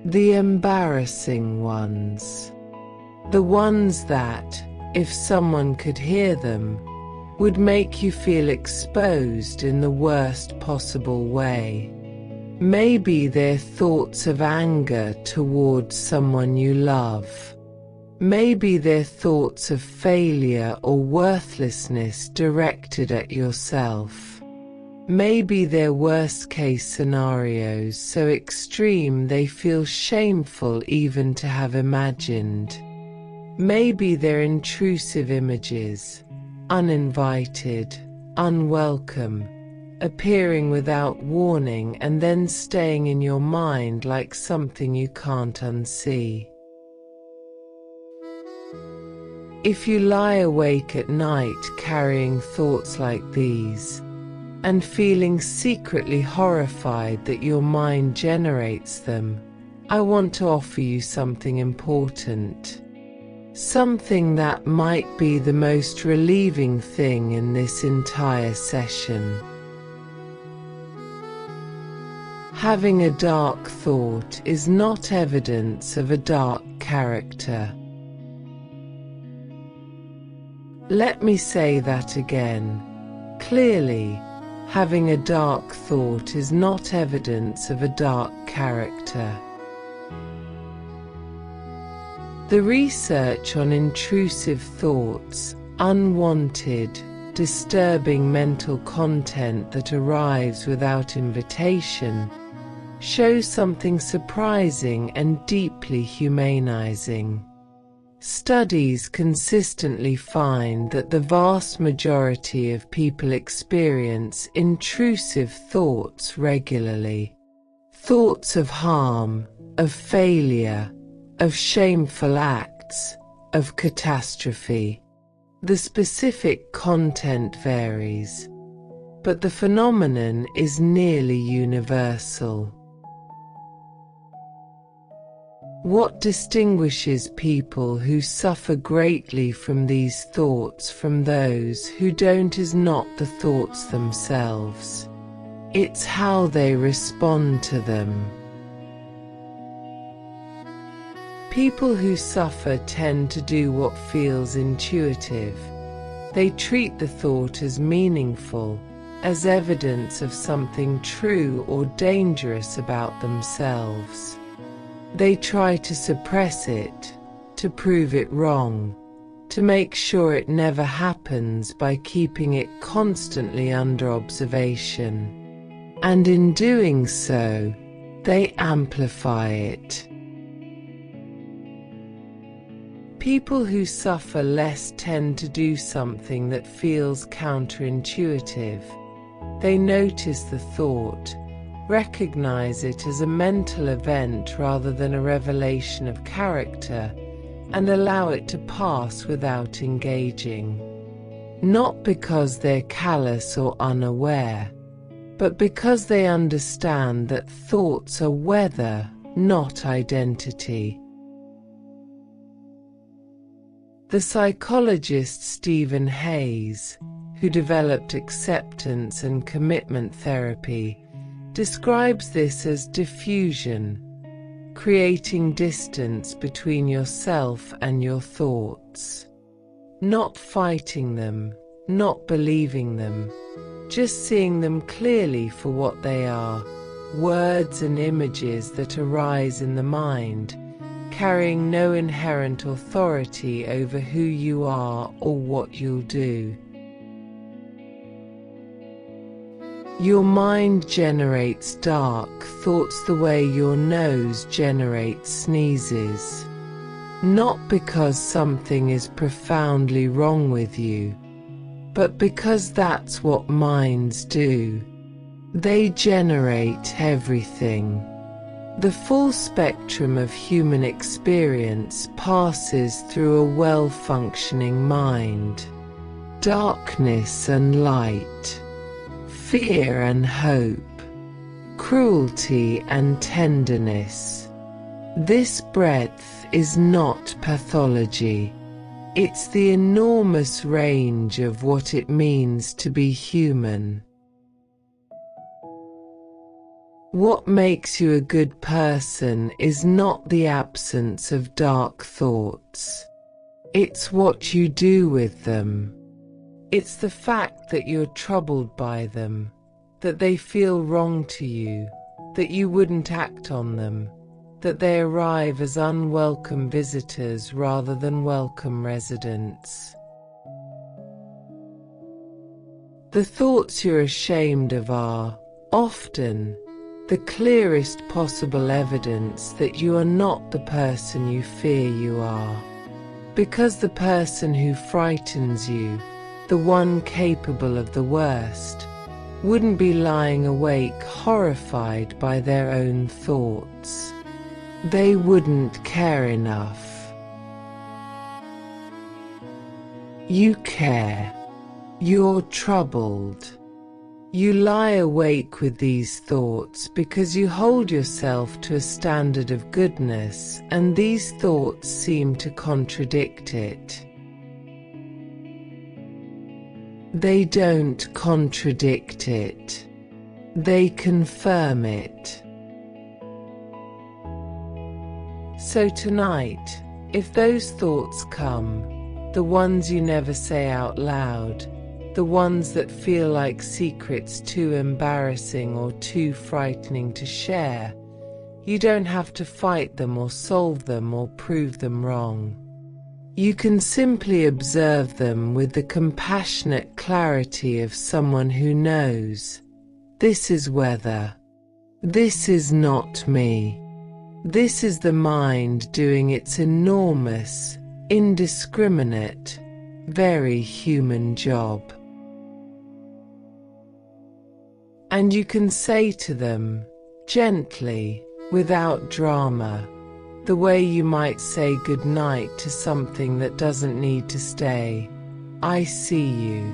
Speaker 1: the embarrassing ones, the ones that, if someone could hear them, would make you feel exposed in the worst possible way. Maybe they're thoughts of anger towards someone you love. Maybe they're thoughts of failure or worthlessness directed at yourself. Maybe they're worst-case scenarios so extreme they feel shameful even to have imagined. Maybe they're intrusive images, uninvited, unwelcome, appearing without warning and then staying in your mind like something you can't unsee. If you lie awake at night carrying thoughts like these, and feeling secretly horrified that your mind generates them, I want to offer you something important. Something that might be the most relieving thing in this entire session. Having a dark thought is not evidence of a dark character. Let me say that again. Clearly, having a dark thought is not evidence of a dark character. The research on intrusive thoughts, unwanted, disturbing mental content that arrives without invitation, shows something surprising and deeply humanizing. Studies consistently find that the vast majority of people experience intrusive thoughts regularly. Thoughts of harm, of failure, of shameful acts, of catastrophe. The specific content varies, but the phenomenon is nearly universal. What distinguishes people who suffer greatly from these thoughts from those who don't is not the thoughts themselves. It's how they respond to them. People who suffer tend to do what feels intuitive. They treat the thought as meaningful, as evidence of something true or dangerous about themselves. They try to suppress it, to prove it wrong, to make sure it never happens by keeping it constantly under observation. And in doing so, they amplify it. People who suffer less tend to do something that feels counterintuitive. They notice the thought, recognize it as a mental event rather than a revelation of character, and allow it to pass without engaging. Not because they're callous or unaware, but because they understand that thoughts are weather, not identity. The psychologist Stephen Hayes, who developed acceptance and commitment therapy, describes this as diffusion, creating distance between yourself and your thoughts. Not fighting them, not believing them, just seeing them clearly for what they are, words and images that arise in the mind, carrying no inherent authority over who you are or what you'll do. Your mind generates dark thoughts the way your nose generates sneezes. Not because something is profoundly wrong with you, but because that's what minds do. They generate everything. The full spectrum of human experience passes through a well-functioning mind. Darkness and light, fear and hope, cruelty and tenderness. This breadth is not pathology. It's the enormous range of what it means to be human. What makes you a good person is not the absence of dark thoughts. It's what you do with them. It's the fact that you're troubled by them, that they feel wrong to you, that you wouldn't act on them, that they arrive as unwelcome visitors rather than welcome residents. The thoughts you're ashamed of are, often, the clearest possible evidence that you are not the person you fear you are. Because the person who frightens you, the one capable of the worst, wouldn't be lying awake horrified by their own thoughts. They wouldn't care enough. You care. You're troubled. You lie awake with these thoughts because you hold yourself to a standard of goodness, and these thoughts seem to contradict it. They don't contradict it. They confirm it. So tonight, if those thoughts come, the ones you never say out loud, the ones that feel like secrets too embarrassing or too frightening to share, you don't have to fight them or solve them or prove them wrong. You can simply observe them with the compassionate clarity of someone who knows, this is weather. This is not me. This is the mind doing its enormous, indiscriminate, very human job. And you can say to them, gently, without drama, the way you might say goodnight to something that doesn't need to stay, I see you.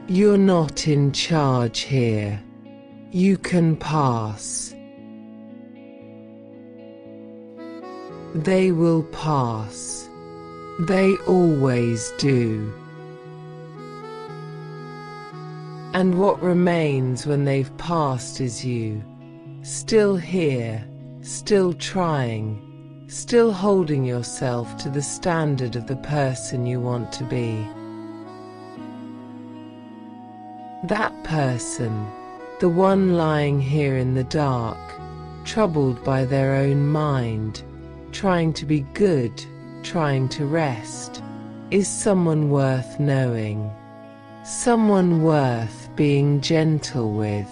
Speaker 1: You're not in charge here. You can pass. They will pass. They always do. And what remains when they've passed is you, still here, still trying, still holding yourself to the standard of the person you want to be. That person, the one lying here in the dark, troubled by their own mind, trying to be good, trying to rest, is someone worth knowing. Someone worth being gentle with.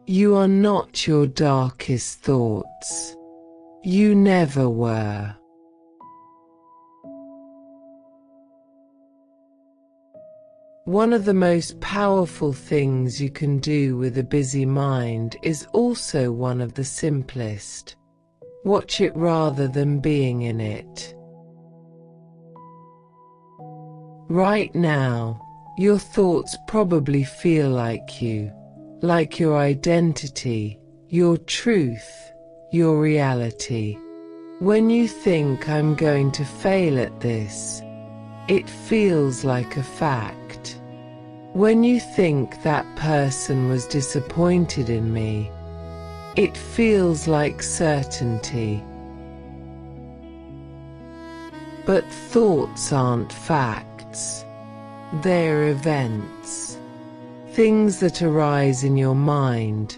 Speaker 1: You are not your darkest thoughts. You never were. One of the most powerful things you can do with a busy mind is also one of the simplest. Watch it rather than being in it. Right now, your thoughts probably feel like you, like your identity, your truth, your reality. When you think I'm going to fail at this, it feels like a fact. When you think that person was disappointed in me, it feels like certainty. But thoughts aren't facts. They're events. Things that arise in your mind,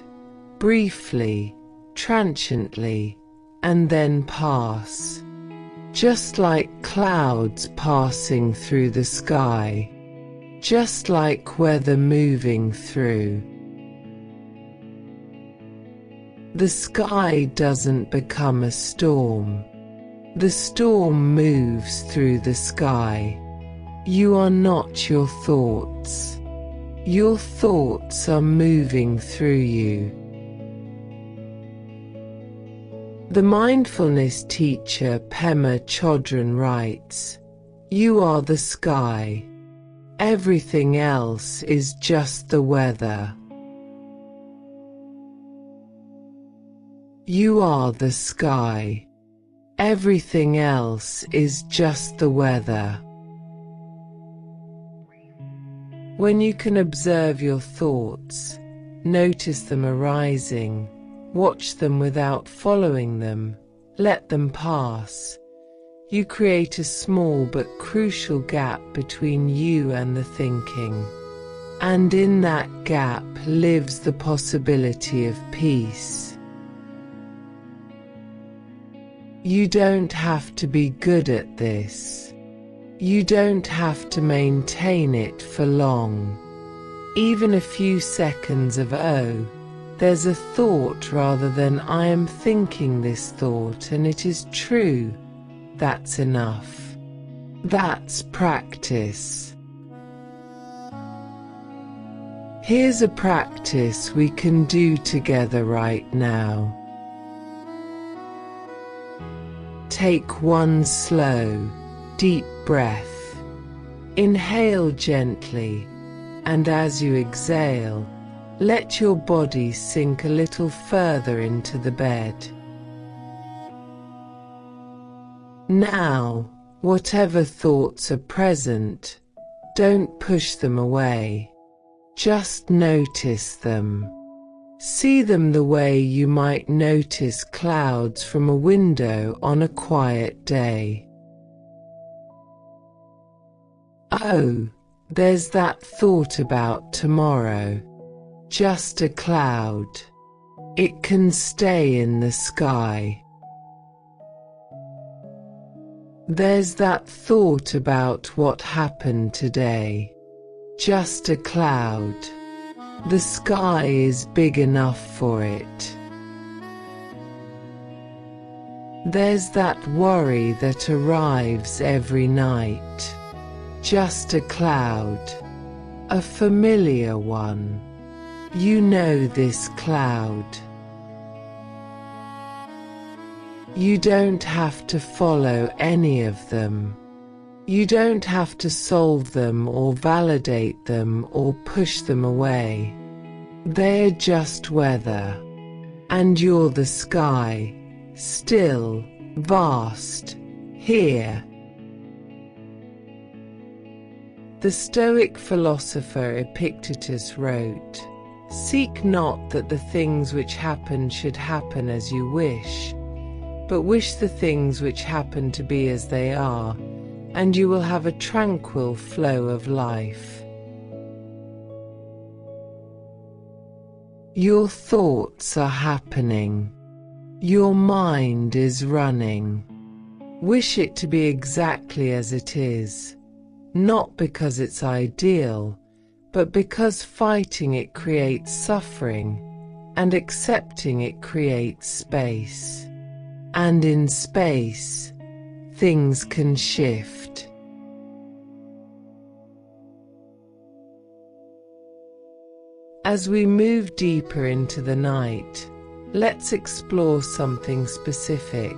Speaker 1: briefly, transiently, and then pass. Just like clouds passing through the sky. Just like weather moving through. The sky doesn't become a storm. The storm moves through the sky. You are not your thoughts. Your thoughts are moving through you. The mindfulness teacher Pema Chodron writes, "You are the sky. Everything else is just the weather." You are the sky. Everything else is just the weather. When you can observe your thoughts, notice them arising, watch them without following them, let them pass, you create a small but crucial gap between you and the thinking. And in that gap lives the possibility of peace. You don't have to be good at this. You don't have to maintain it for long. Even a few seconds of "oh, there's a thought" rather than "I am thinking this thought and it is true," that's enough. That's practice. Here's a practice we can do together right now. Take one slow, deep breath. Inhale gently, and as you exhale, let your body sink a little further into the bed. Now, whatever thoughts are present, don't push them away. Just notice them. See them the way you might notice clouds from a window on a quiet day. Oh, there's that thought about tomorrow. Just a cloud. It can stay in the sky. There's that thought about what happened today. Just a cloud. The sky is big enough for it. There's that worry that arrives every night. Just a cloud. A familiar one. You know this cloud. You don't have to follow any of them. You don't have to solve them or validate them or push them away. They're just weather. And you're the sky, still, vast, here. The Stoic philosopher Epictetus wrote, "Seek not that the things which happen should happen as you wish, but wish the things which happen to be as they are, and you will have a tranquil flow of life." Your thoughts are happening. Your mind is running. Wish it to be exactly as it is, not because it's ideal, but because fighting it creates suffering, and accepting it creates space. And in space, things can shift. As we move deeper into the night, let's explore something specific.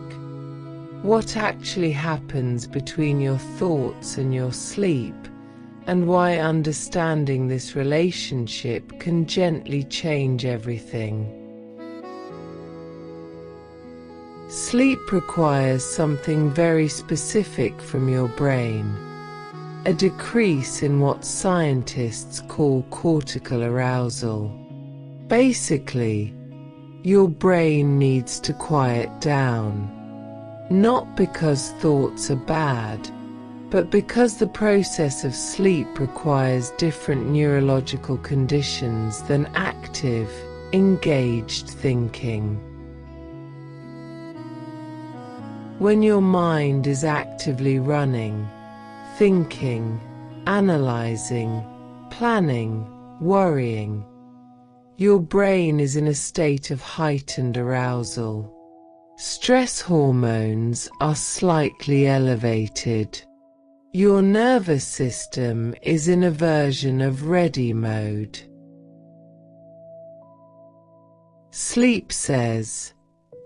Speaker 1: What actually happens between your thoughts and your sleep, and why understanding this relationship can gently change everything. Sleep requires something very specific from your brain, a decrease in what scientists call cortical arousal. Basically, your brain needs to quiet down, not because thoughts are bad, but because the process of sleep requires different neurological conditions than active, engaged thinking. When your mind is actively running, thinking, analyzing, planning, worrying, your brain is in a state of heightened arousal. Stress hormones are slightly elevated. Your nervous system is in a version of ready mode. Sleep says,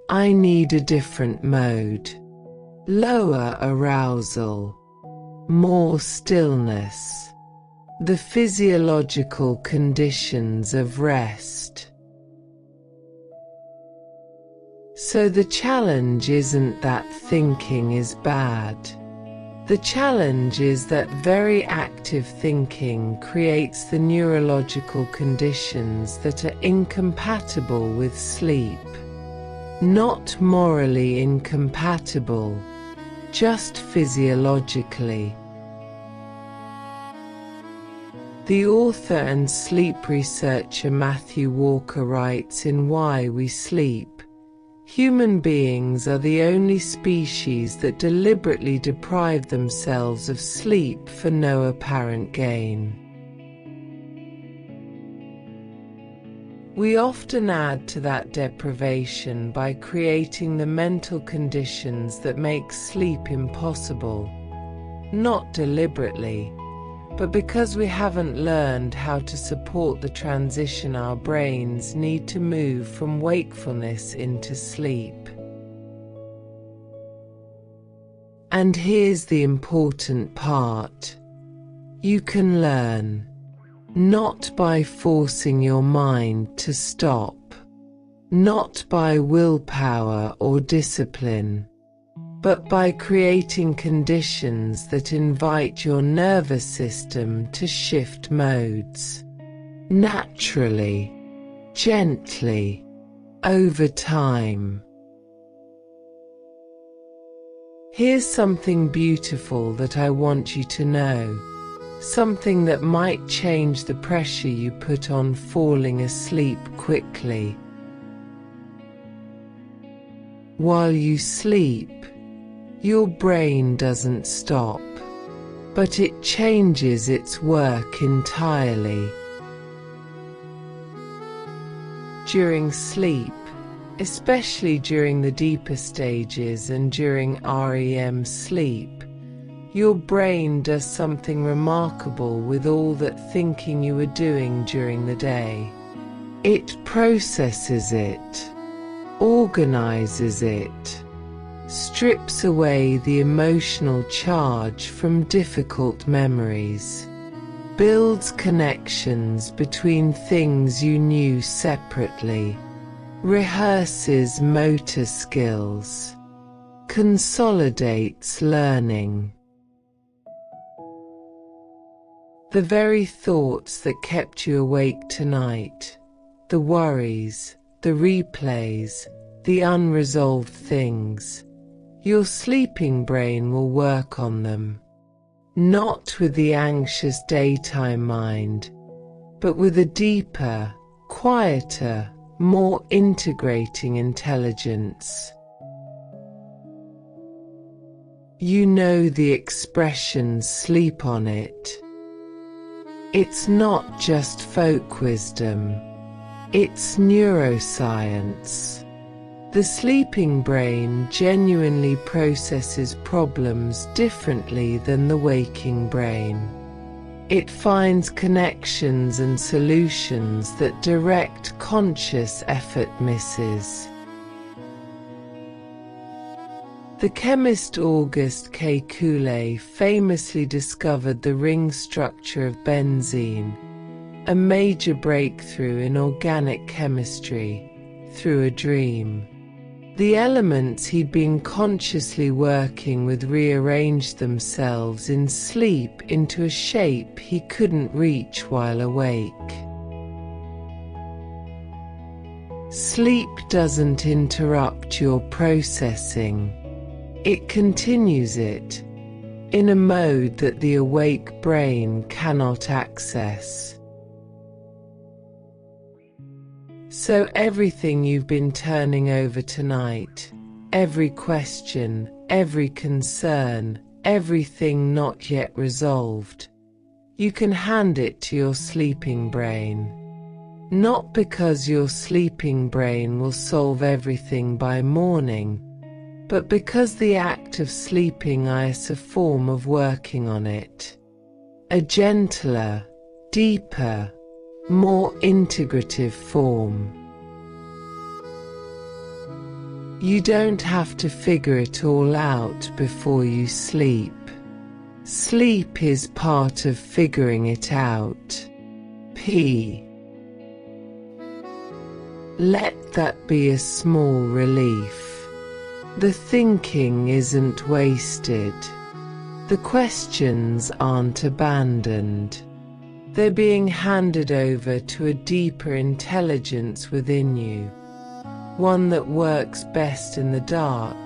Speaker 1: I need a different mode. Lower arousal. More stillness. The physiological conditions of rest. So the challenge isn't that thinking is bad. The challenge is that very active thinking creates the neurological conditions that are incompatible with sleep. Not morally incompatible, just physiologically. The author and sleep researcher Matthew Walker writes in Why We Sleep, human beings are the only species that deliberately deprive themselves of sleep for no apparent gain. We often add to that deprivation by creating the mental conditions that make sleep impossible, not deliberately, but because we haven't learned how to support the transition our brains need to move from wakefulness into sleep. And here's the important part. You can learn, not by forcing your mind to stop, not by willpower or discipline, but by creating conditions that invite your nervous system to shift modes. Naturally, gently, over time. Here's something beautiful that I want you to know, something that might change the pressure you put on falling asleep quickly. While you sleep, your brain doesn't stop, but it changes its work entirely. During sleep, especially during the deeper stages and during REM sleep, your brain does something remarkable with all that thinking you were doing during the day. It processes it, organizes it, strips away the emotional charge from difficult memories, builds connections between things you knew separately, rehearses motor skills, consolidates learning. The very thoughts that kept you awake tonight, the worries, the replays, the unresolved things, your sleeping brain will work on them, not with the anxious daytime mind, but with a deeper, quieter, more integrating intelligence. You know the expression "sleep on it." It's not just folk wisdom, it's neuroscience. The sleeping brain genuinely processes problems differently than the waking brain. It finds connections and solutions that direct conscious effort misses. The chemist August K. Cooley famously discovered the ring structure of benzene, a major breakthrough in organic chemistry, through a dream. The elements he'd been consciously working with rearranged themselves in sleep into a shape he couldn't reach while awake. Sleep doesn't interrupt your processing. It continues it, in a mode that the awake brain cannot access. So everything you've been turning over tonight, every question, every concern, everything not yet resolved, you can hand it to your sleeping brain. Not because your sleeping brain will solve everything by morning, but because the act of sleeping is a form of working on it. A gentler, deeper, more integrative form. You don't have to figure it all out before you sleep. Sleep is part of figuring it out. P. Let that be a small relief. The thinking isn't wasted. The questions aren't abandoned. They're being handed over to a deeper intelligence within you, one that works best in the dark,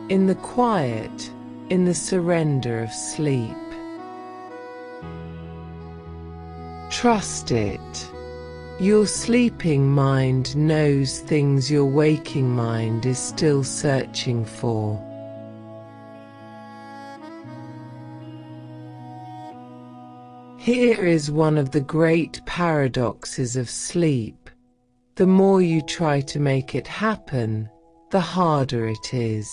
Speaker 1: in the quiet, in the surrender of sleep. Trust it. Your sleeping mind knows things your waking mind is still searching for. Here is one of the great paradoxes of sleep. The more you try to make it happen, the harder it is.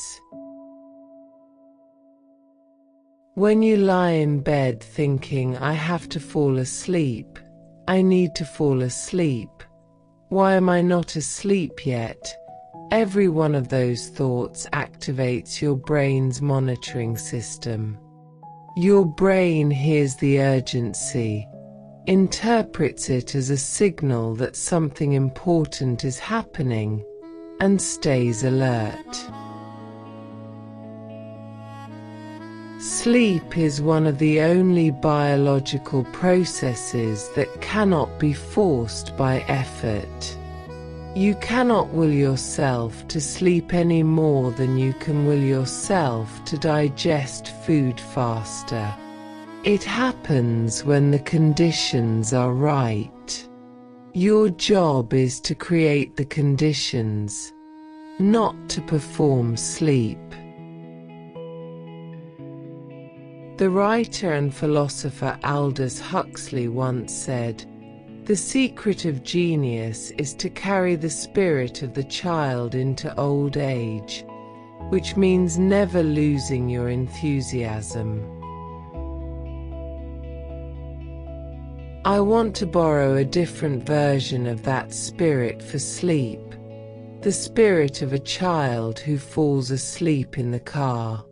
Speaker 1: When you lie in bed thinking, I have to fall asleep, I need to fall asleep, why am I not asleep yet? Every one of those thoughts activates your brain's monitoring system. Your brain hears the urgency, interprets it as a signal that something important is happening, and stays alert. Sleep is one of the only biological processes that cannot be forced by effort. You cannot will yourself to sleep any more than you can will yourself to digest food faster. It happens when the conditions are right. Your job is to create the conditions, not to perform sleep. The writer and philosopher Aldous Huxley once said, "The secret of genius is to carry the spirit of the child into old age, which means never losing your enthusiasm." I want to borrow a different version of that spirit for sleep, the spirit of a child who falls asleep in the car,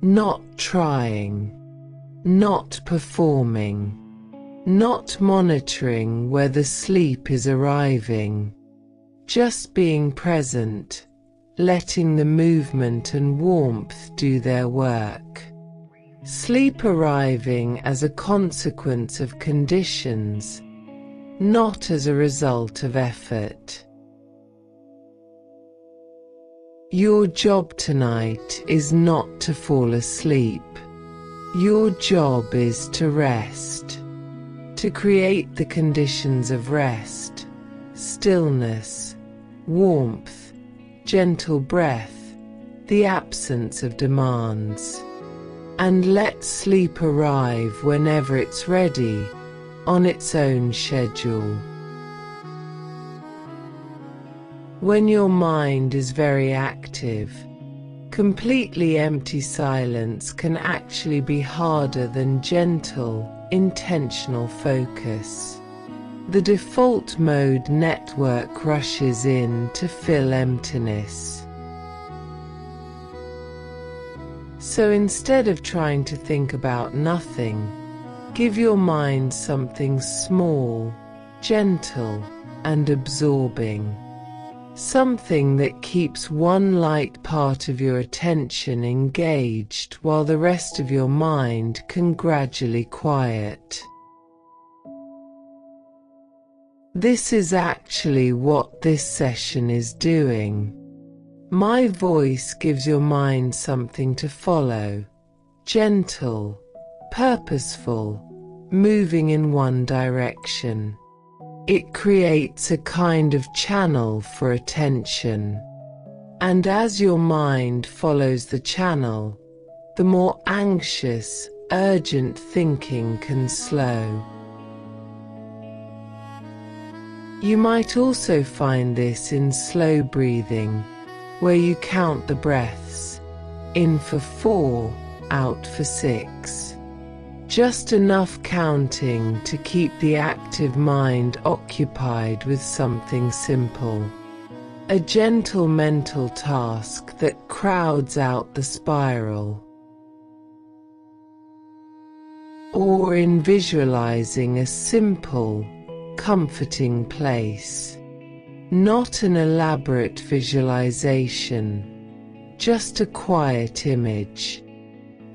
Speaker 1: not trying, not performing, not monitoring whether sleep is arriving, just being present, letting the movement and warmth do their work. Sleep arriving as a consequence of conditions, not as a result of effort. Your job tonight is not to fall asleep. Your job is to rest, to create the conditions of rest, stillness, warmth, gentle breath, the absence of demands. And let sleep arrive whenever it's ready, on its own schedule. When your mind is very active, completely empty silence can actually be harder than gentle, intentional focus. The default mode network rushes in to fill emptiness. So instead of trying to think about nothing, give your mind something small, gentle, and absorbing. Something that keeps one light part of your attention engaged while the rest of your mind can gradually quiet. This is actually what this session is doing. My voice gives your mind something to follow, gentle, purposeful, moving in one direction. It creates a kind of channel for attention. And as your mind follows the channel, the more anxious, urgent thinking can slow. You might also find this in slow breathing, where you count the breaths, in for 4, out for 6. Just enough counting to keep the active mind occupied with something simple. a gentle mental task that crowds out the spiral. Or in visualizing a simple, comforting place. Not an elaborate visualization, just a quiet image.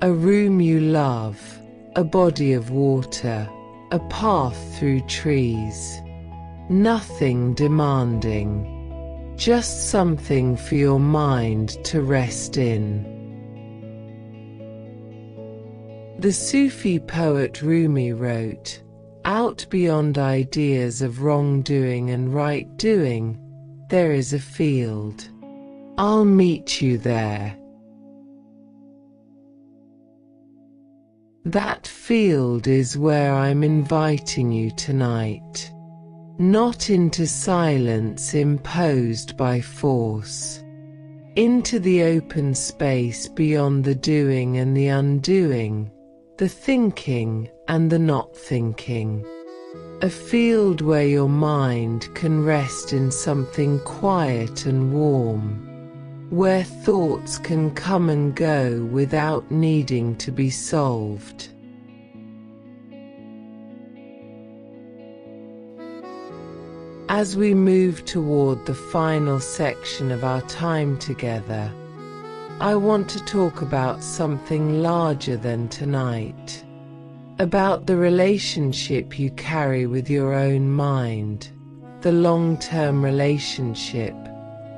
Speaker 1: A room you love, a body of water, a path through trees. Nothing demanding, just something for your mind to rest in. The Sufi poet Rumi wrote, "Out beyond ideas of wrongdoing and right doing, there is a field. I'll meet you there." That field is where I'm inviting you tonight. Not into silence imposed by force. Into the open space beyond the doing and the undoing, the thinking and the not thinking. A field where your mind can rest in something quiet and warm. Where thoughts can come and go without needing to be solved. As we move toward the final section of our time together, I want to talk about something larger than tonight. About the relationship you carry with your own mind, the long-term relationship,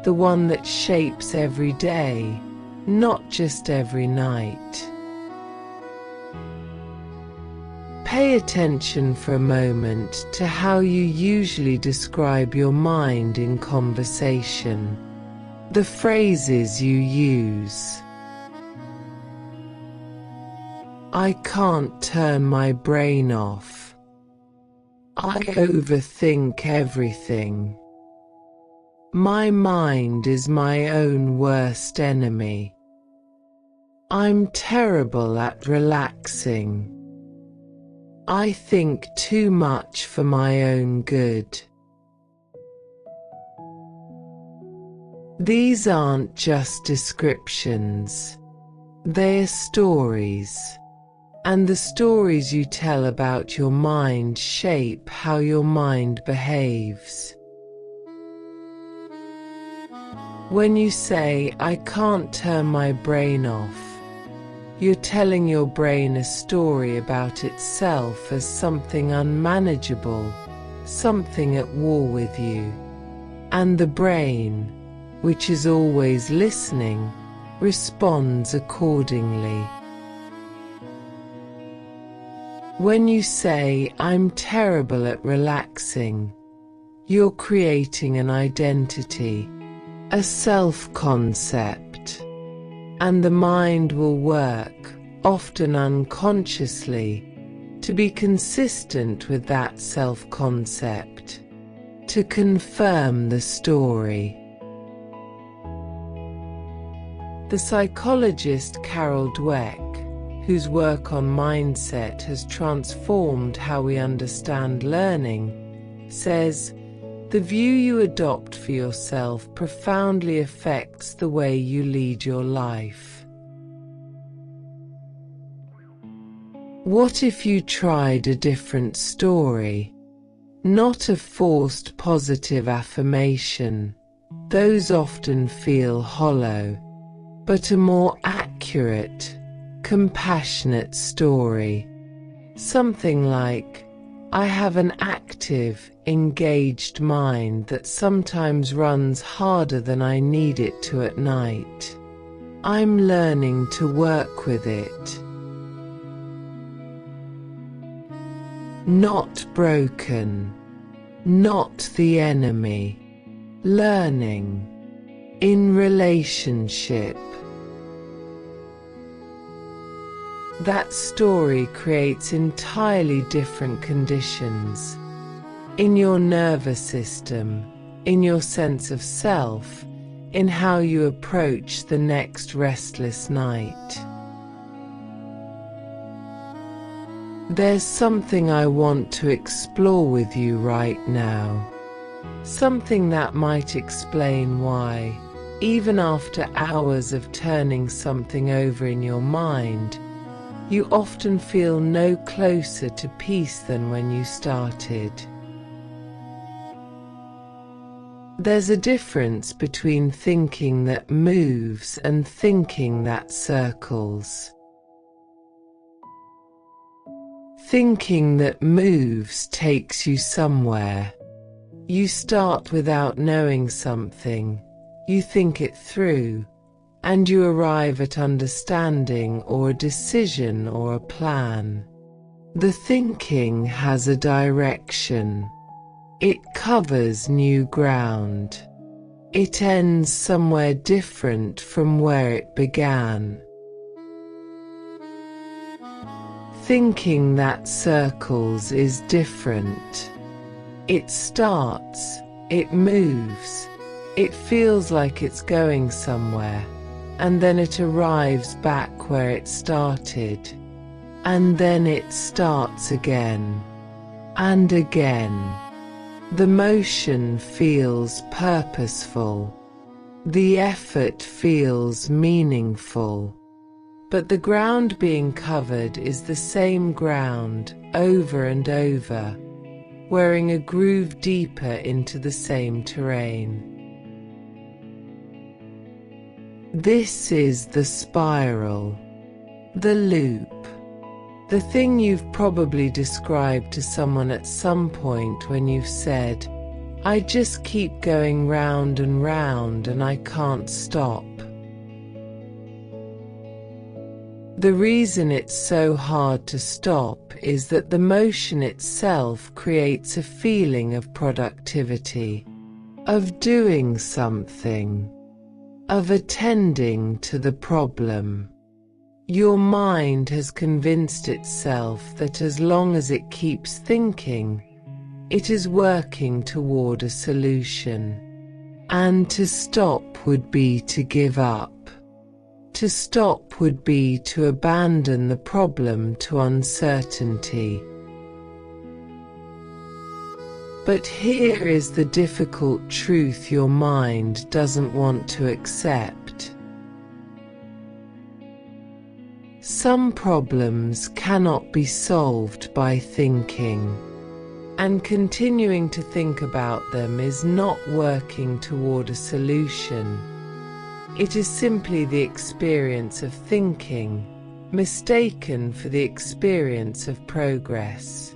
Speaker 1: the one that shapes every day, not just every night. Pay attention for a moment to how you usually describe your mind in conversation. The phrases you use. I can't turn my brain off. I overthink everything. My mind is my own worst enemy. I'm terrible at relaxing. I think too much for my own good. These aren't just descriptions. They're stories. And the stories you tell about your mind shape how your mind behaves. When you say, I can't turn my brain off, you're telling your brain a story about itself as something unmanageable, something at war with you. And the brain, which is always listening, responds accordingly. When you say, I'm terrible at relaxing, you're creating an identity, a self-concept, and the mind will work, often unconsciously, to be consistent with that self-concept, to confirm the story. The psychologist Carol Dweck, whose work on mindset has transformed how we understand learning, says, the view you adopt for yourself profoundly affects the way you lead your life. What if you tried a different story? Not a forced positive affirmation, those often feel hollow, but a more accurate, compassionate story. Something like, I have an active, engaged mind that sometimes runs harder than I need it to at night. I'm learning to work with it. Not broken. Not the enemy. Learning. In relationship. That story creates entirely different conditions. In your nervous system, in your sense of self, in how you approach the next restless night. There's something I want to explore with you right now. Something that might explain why, even after hours of turning something over in your mind, you often feel no closer to peace than when you started. There's a difference between thinking that moves and thinking that circles. Thinking that moves takes you somewhere. You start without knowing something, you think it through, and you arrive at understanding or a decision or a plan. The thinking has a direction. It covers new ground. It ends somewhere different from where it began. Thinking that circles is different. It starts, it moves, it feels like it's going somewhere, and then it arrives back where it started, and then it starts again, and again. The motion feels purposeful. The effort feels meaningful. But the ground being covered is the same ground over and over, wearing a groove deeper into the same terrain. This is the spiral, the loop. The thing you've probably described to someone at some point when you've said, "I just keep going round and round and I can't stop." The reason it's so hard to stop is that the motion itself creates a feeling of productivity, of doing something, of attending to the problem. Your mind has convinced itself that as long as it keeps thinking, it is working toward a solution. And to stop would be to give up. To stop would be to abandon the problem to uncertainty. But here is the difficult truth your mind doesn't want to accept. Some problems cannot be solved by thinking, and continuing to think about them is not working toward a solution. It is simply the experience of thinking, mistaken for the experience of progress.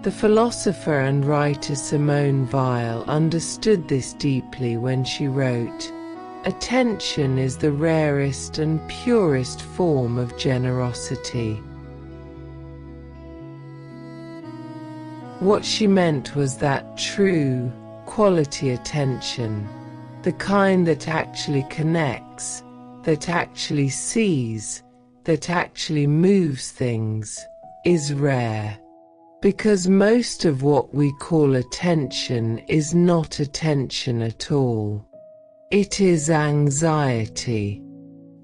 Speaker 1: The philosopher and writer Simone Weil understood this deeply when she wrote, "Attention is the rarest and purest form of generosity." What she meant was that true, quality attention, the kind that actually connects, that actually sees, that actually moves things, is rare. Because most of what we call attention is not attention at all. It is anxiety.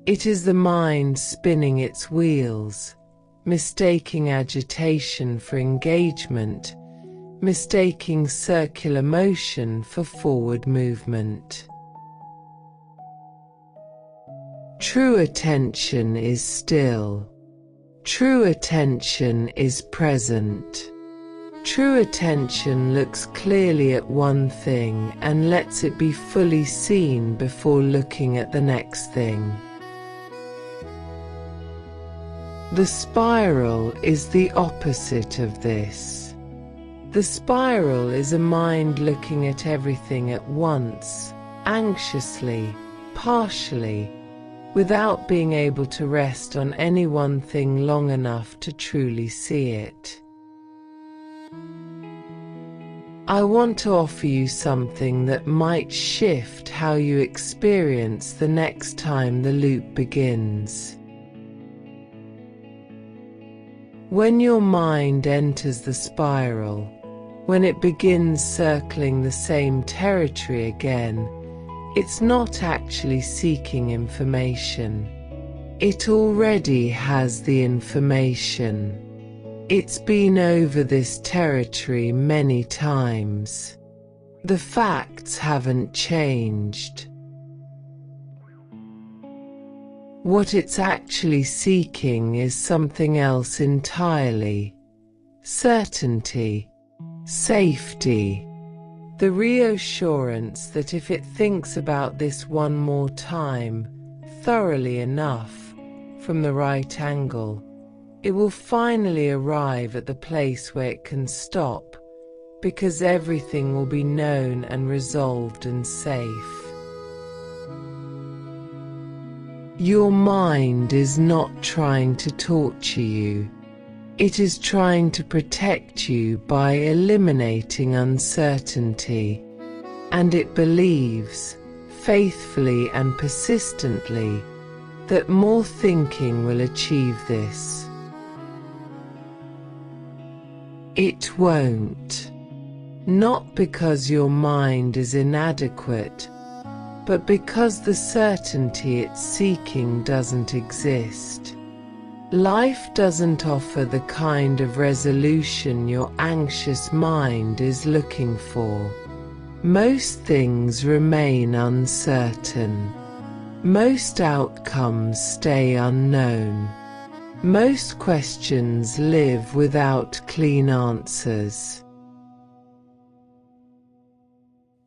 Speaker 1: It is the mind spinning its wheels, mistaking agitation for engagement, mistaking circular motion for forward movement. True attention is still. True attention is present. True attention looks clearly at one thing and lets it be fully seen before looking at the next thing. The spiral is the opposite of this. The spiral is a mind looking at everything at once, anxiously, partially, without being able to rest on any one thing long enough to truly see it. I want to offer you something that might shift how you experience the next time the loop begins. When your mind enters the spiral, when it begins circling the same territory again, it's not actually seeking information. It already has the information. It's been over this territory many times. The facts haven't changed. What it's actually seeking is something else entirely. Certainty, safety, the reassurance that if it thinks about this one more time, thoroughly enough, from the right angle, it will finally arrive at the place where it can stop, because everything will be known and resolved and safe. Your mind is not trying to torture you. It is trying to protect you by eliminating uncertainty, and it believes, faithfully and persistently, that more thinking will achieve this. It won't. Not because your mind is inadequate, but because the certainty it's seeking doesn't exist. Life doesn't offer the kind of resolution your anxious mind is looking for. Most things remain uncertain. Most outcomes stay unknown. Most questions live without clean answers.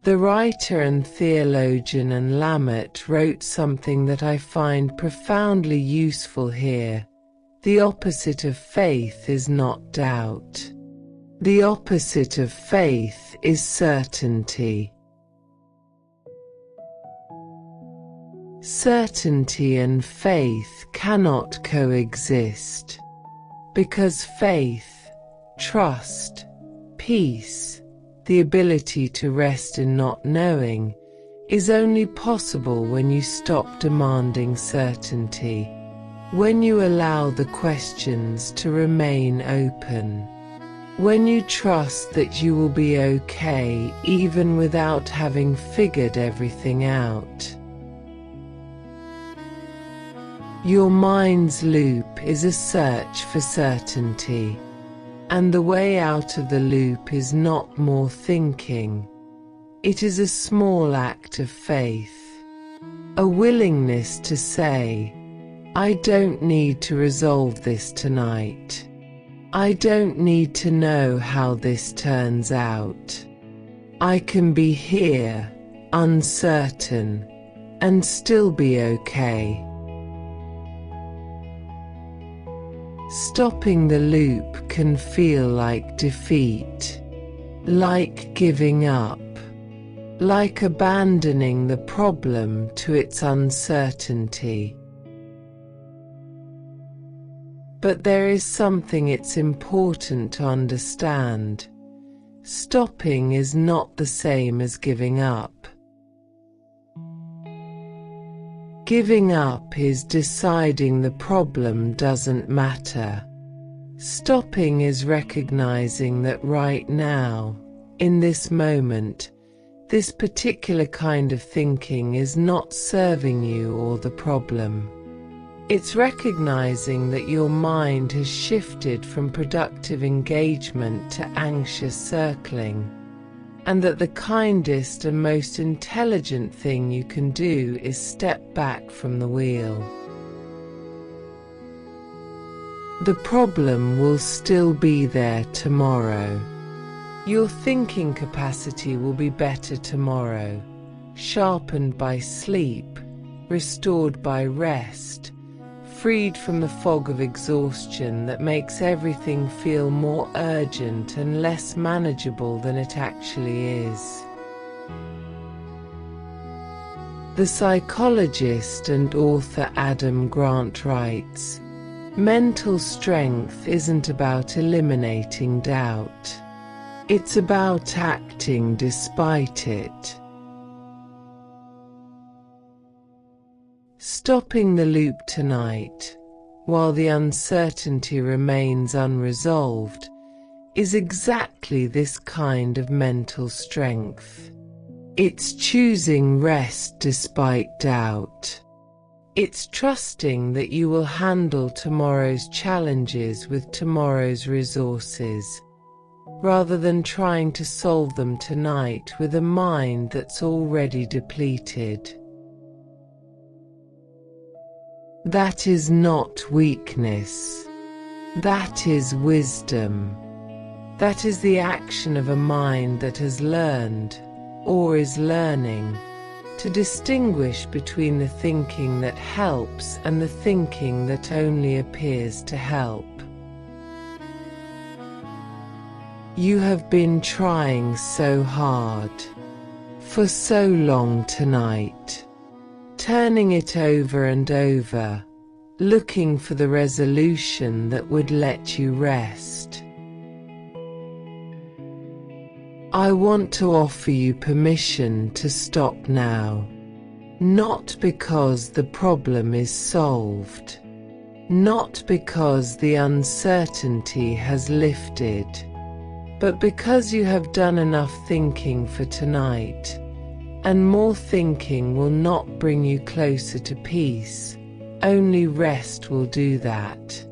Speaker 1: The writer and theologian Anne Lamott wrote something that I find profoundly useful here. The opposite of faith is not doubt. The opposite of faith is certainty. Certainty and faith cannot coexist, because faith, trust, peace, the ability to rest in not knowing, is only possible when you stop demanding certainty, when you allow the questions to remain open, when you trust that you will be okay even without having figured everything out. Your mind's loop is a search for certainty. And the way out of the loop is not more thinking. It is a small act of faith. A willingness to say, I don't need to resolve this tonight. I don't need to know how this turns out. I can be here, uncertain, and still be okay. Stopping the loop can feel like defeat, like giving up, like abandoning the problem to its uncertainty. But there is something it's important to understand. Stopping is not the same as giving up. Giving up is deciding the problem doesn't matter. Stopping is recognizing that right now, in this moment, this particular kind of thinking is not serving you or the problem. It's recognizing that your mind has shifted from productive engagement to anxious circling, and that the kindest and most intelligent thing you can do is step back from the wheel. The problem will still be there tomorrow. Your thinking capacity will be better tomorrow, sharpened by sleep, restored by rest, freed from the fog of exhaustion that makes everything feel more urgent and less manageable than it actually is. The psychologist and author Adam Grant writes, "Mental strength isn't about eliminating doubt. It's about acting despite it." Stopping the loop tonight, while the uncertainty remains unresolved, is exactly this kind of mental strength. It's choosing rest despite doubt. It's trusting that you will handle tomorrow's challenges with tomorrow's resources, rather than trying to solve them tonight with a mind that's already depleted. That is not weakness. That is wisdom. That is the action of a mind that has learned, or is learning, to distinguish between the thinking that helps and the thinking that only appears to help. You have been trying so hard, for so long tonight, turning it over and over, looking for the resolution that would let you rest. I want to offer you permission to stop now, not because the problem is solved, not because the uncertainty has lifted, but because you have done enough thinking for tonight, and more thinking will not bring you closer to peace, only rest will do that.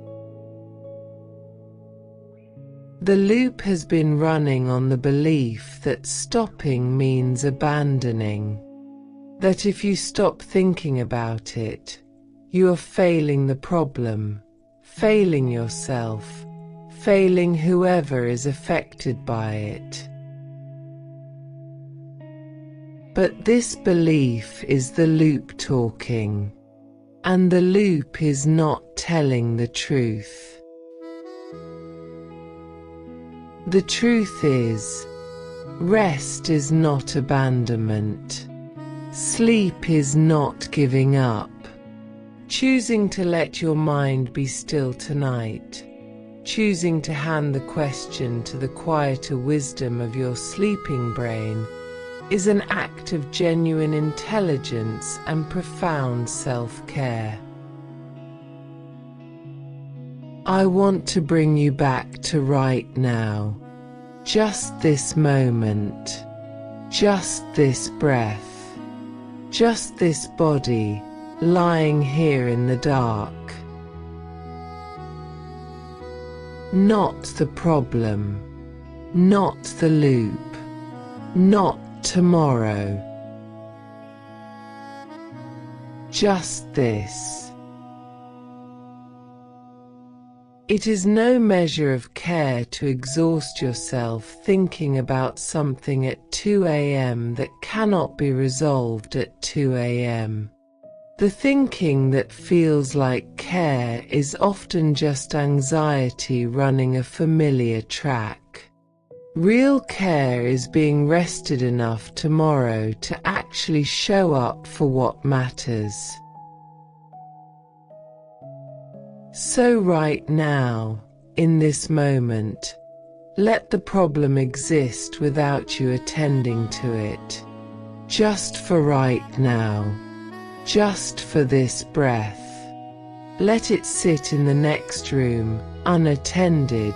Speaker 1: The loop has been running on the belief that stopping means abandoning, that if you stop thinking about it, you are failing the problem, failing yourself, failing whoever is affected by it. But this belief is the loop talking, and the loop is not telling the truth. The truth is, rest is not abandonment. Sleep is not giving up. Choosing to let your mind be still tonight, choosing to hand the question to the quieter wisdom of your sleeping brain, is an act of genuine intelligence and profound self-care. I want to bring you back to right now, just this moment, just this breath, just this body lying here in the dark. Not the problem, not the loop, not tomorrow. Just this. It is no measure of care to exhaust yourself thinking about something at 2 a.m. that cannot be resolved at 2 a.m. The thinking that feels like care is often just anxiety running a familiar track. Real care is being rested enough tomorrow to actually show up for what matters. So right now, in this moment, let the problem exist without you attending to it. Just for right now, just for this breath. Let it sit in the next room, unattended,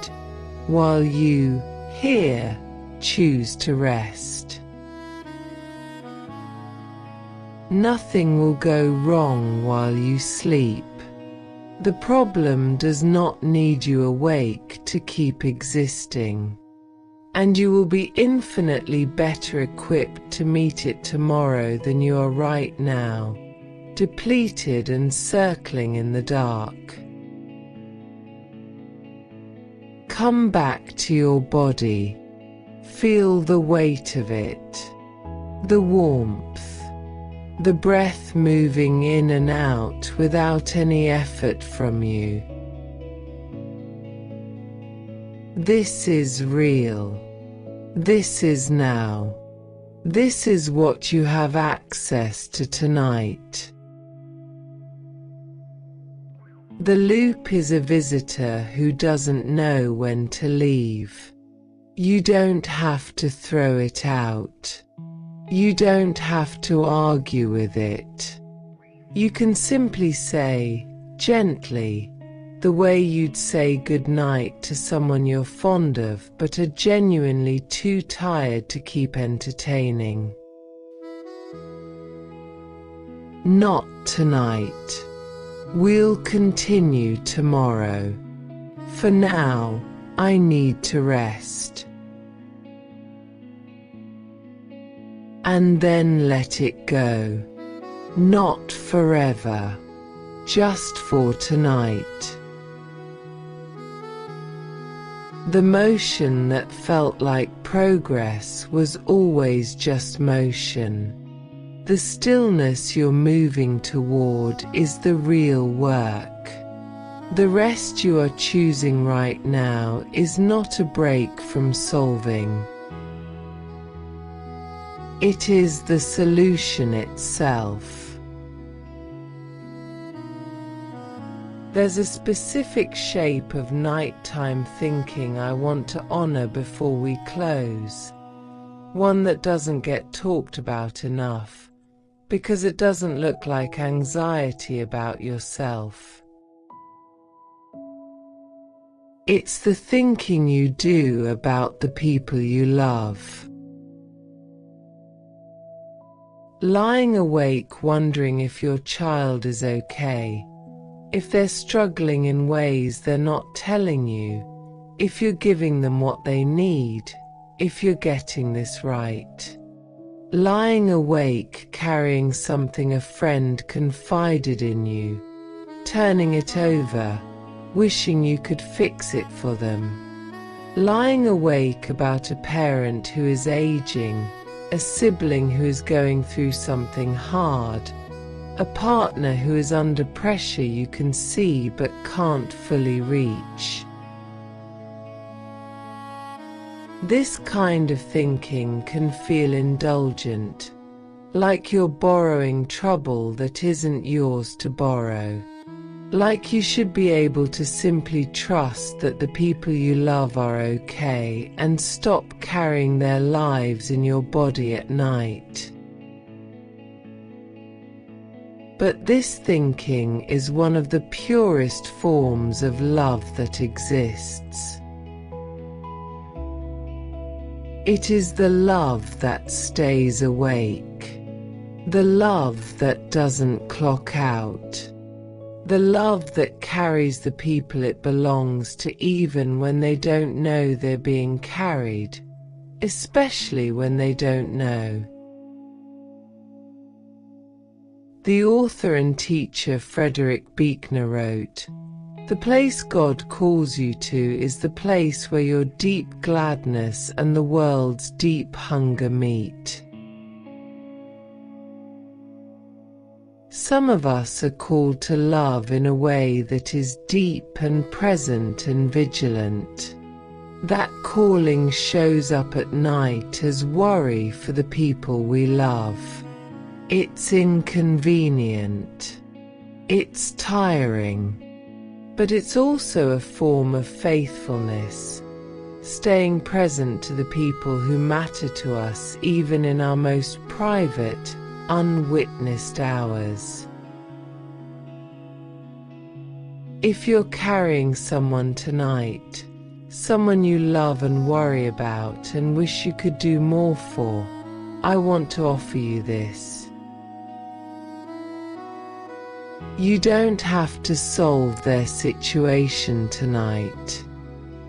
Speaker 1: while you, here, choose to rest. Nothing will go wrong while you sleep. The problem does not need you awake to keep existing, and you will be infinitely better equipped to meet it tomorrow than you are right now, depleted and circling in the dark. Come back to your body. Feel the weight of it, the warmth, the breath moving in and out without any effort from you. This is real. This is now. This is what you have access to tonight. The loop is a visitor who doesn't know when to leave. You don't have to throw it out. You don't have to argue with it. You can simply say, gently, the way you'd say goodnight to someone you're fond of but are genuinely too tired to keep entertaining. Not tonight. We'll continue tomorrow. For now, I need to rest. And then let it go. Not forever. Just for tonight. The motion that felt like progress was always just motion. The stillness you're moving toward is the real work. The rest you are choosing right now is not a break from solving. It is the solution itself. There's a specific shape of nighttime thinking I want to honor before we close. One that doesn't get talked about enough, because it doesn't look like anxiety about yourself. It's the thinking you do about the people you love. Lying awake wondering if your child is okay, if they're struggling in ways they're not telling you, if you're giving them what they need, if you're getting this right. Lying awake carrying something a friend confided in you, turning it over, wishing you could fix it for them. Lying awake about a parent who is aging, a sibling who is going through something hard, a partner who is under pressure you can see but can't fully reach. This kind of thinking can feel indulgent, like you're borrowing trouble that isn't yours to borrow. Like you should be able to simply trust that the people you love are okay and stop carrying their lives in your body at night. But this thinking is one of the purest forms of love that exists. It is the love that stays awake, the love that doesn't clock out, the love that carries the people it belongs to even when they don't know they're being carried, especially when they don't know. The author and teacher Frederick Buechner wrote, "The place God calls you to is the place where your deep gladness and the world's deep hunger meet." Some of us are called to love in a way that is deep and present and vigilant. That calling shows up at night as worry for the people we love. It's inconvenient. It's tiring. But it's also a form of faithfulness, staying present to the people who matter to us even in our most private, unwitnessed hours. If you're carrying someone tonight, someone you love and worry about and wish you could do more for, I want to offer you this. You don't have to solve their situation tonight.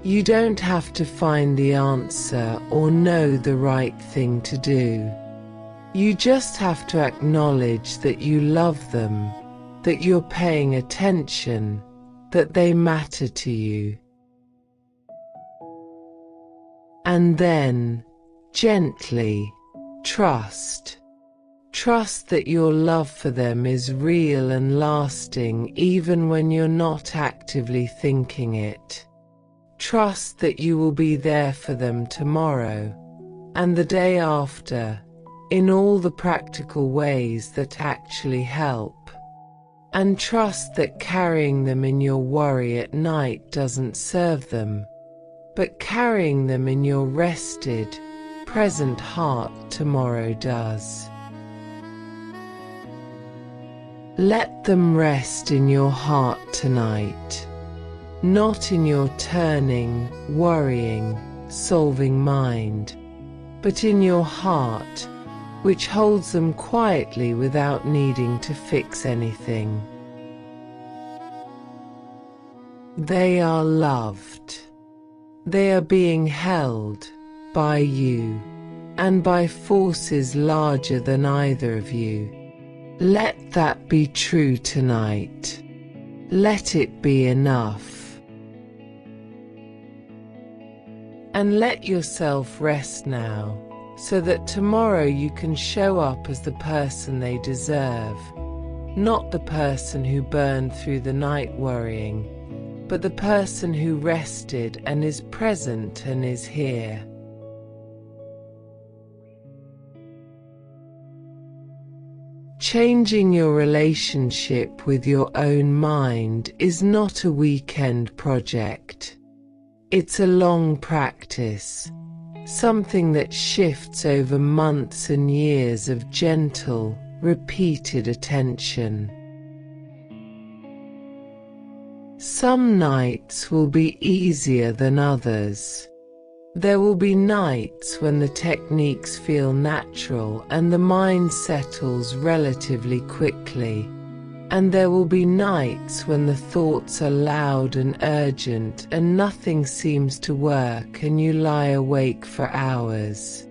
Speaker 1: You don't have to find the answer or know the right thing to do. You just have to acknowledge that you love them, that you're paying attention, that they matter to you. And then, gently, trust. Trust that your love for them is real and lasting even when you're not actively thinking it. Trust that you will be there for them tomorrow, and the day after, in all the practical ways that actually help. And trust that carrying them in your worry at night doesn't serve them, but carrying them in your rested, present heart tomorrow does. Let them rest in your heart tonight, not in your turning, worrying, solving mind, but in your heart, which holds them quietly without needing to fix anything. They are loved. They are being held by you and by forces larger than either of you. Let that be true tonight. Let it be enough. And let yourself rest now, so that tomorrow you can show up as the person they deserve, not the person who burned through the night worrying, but the person who rested and is present and is here. Changing your relationship with your own mind is not a weekend project. It's a long practice, something that shifts over months and years of gentle, repeated attention. Some nights will be easier than others. There will be nights when the techniques feel natural and the mind settles relatively quickly. And there will be nights when the thoughts are loud and urgent and nothing seems to work and you lie awake for hours.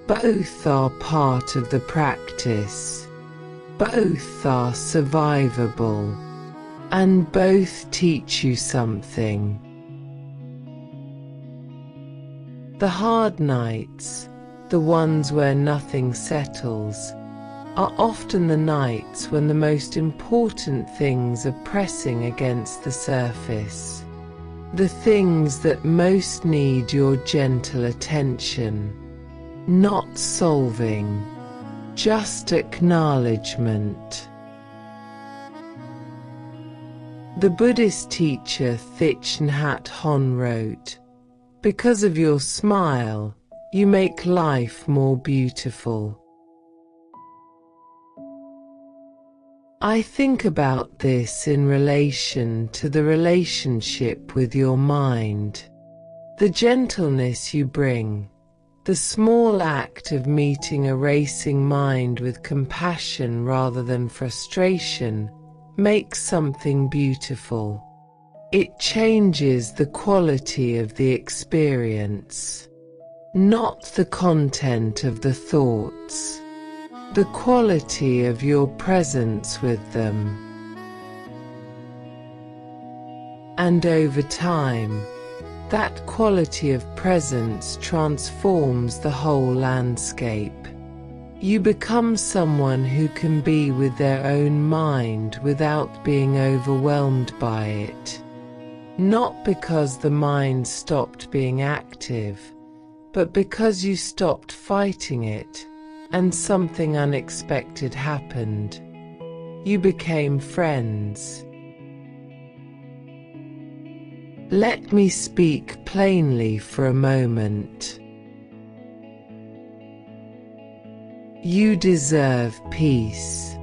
Speaker 1: Both are part of the practice. Both are survivable. And both teach you something. The hard nights, the ones where nothing settles, are often the nights when the most important things are pressing against the surface. The things that most need your gentle attention. Not solving, just acknowledgement. The Buddhist teacher Thich Nhat Hanh wrote, "Because of your smile, you make life more beautiful." I think about this in relation to the relationship with your mind. The gentleness you bring, the small act of meeting a racing mind with compassion rather than frustration, makes something beautiful. It changes the quality of the experience, not the content of the thoughts, the quality of your presence with them. And over time, that quality of presence transforms the whole landscape. You become someone who can be with their own mind without being overwhelmed by it. Not because the mind stopped being active, but because you stopped fighting it, and something unexpected happened. You became friends. Let me speak plainly for a moment. You deserve peace.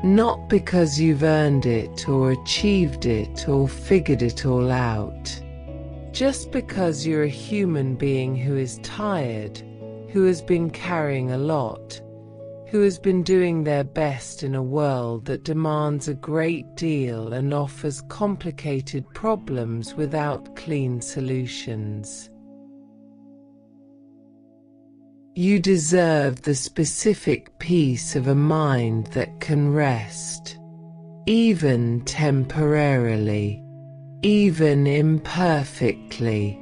Speaker 1: Not because you've earned it or achieved it or figured it all out. Just because you're a human being who is tired, who has been carrying a lot, who has been doing their best in a world that demands a great deal and offers complicated problems without clean solutions. You deserve the specific peace of a mind that can rest, even temporarily, even imperfectly,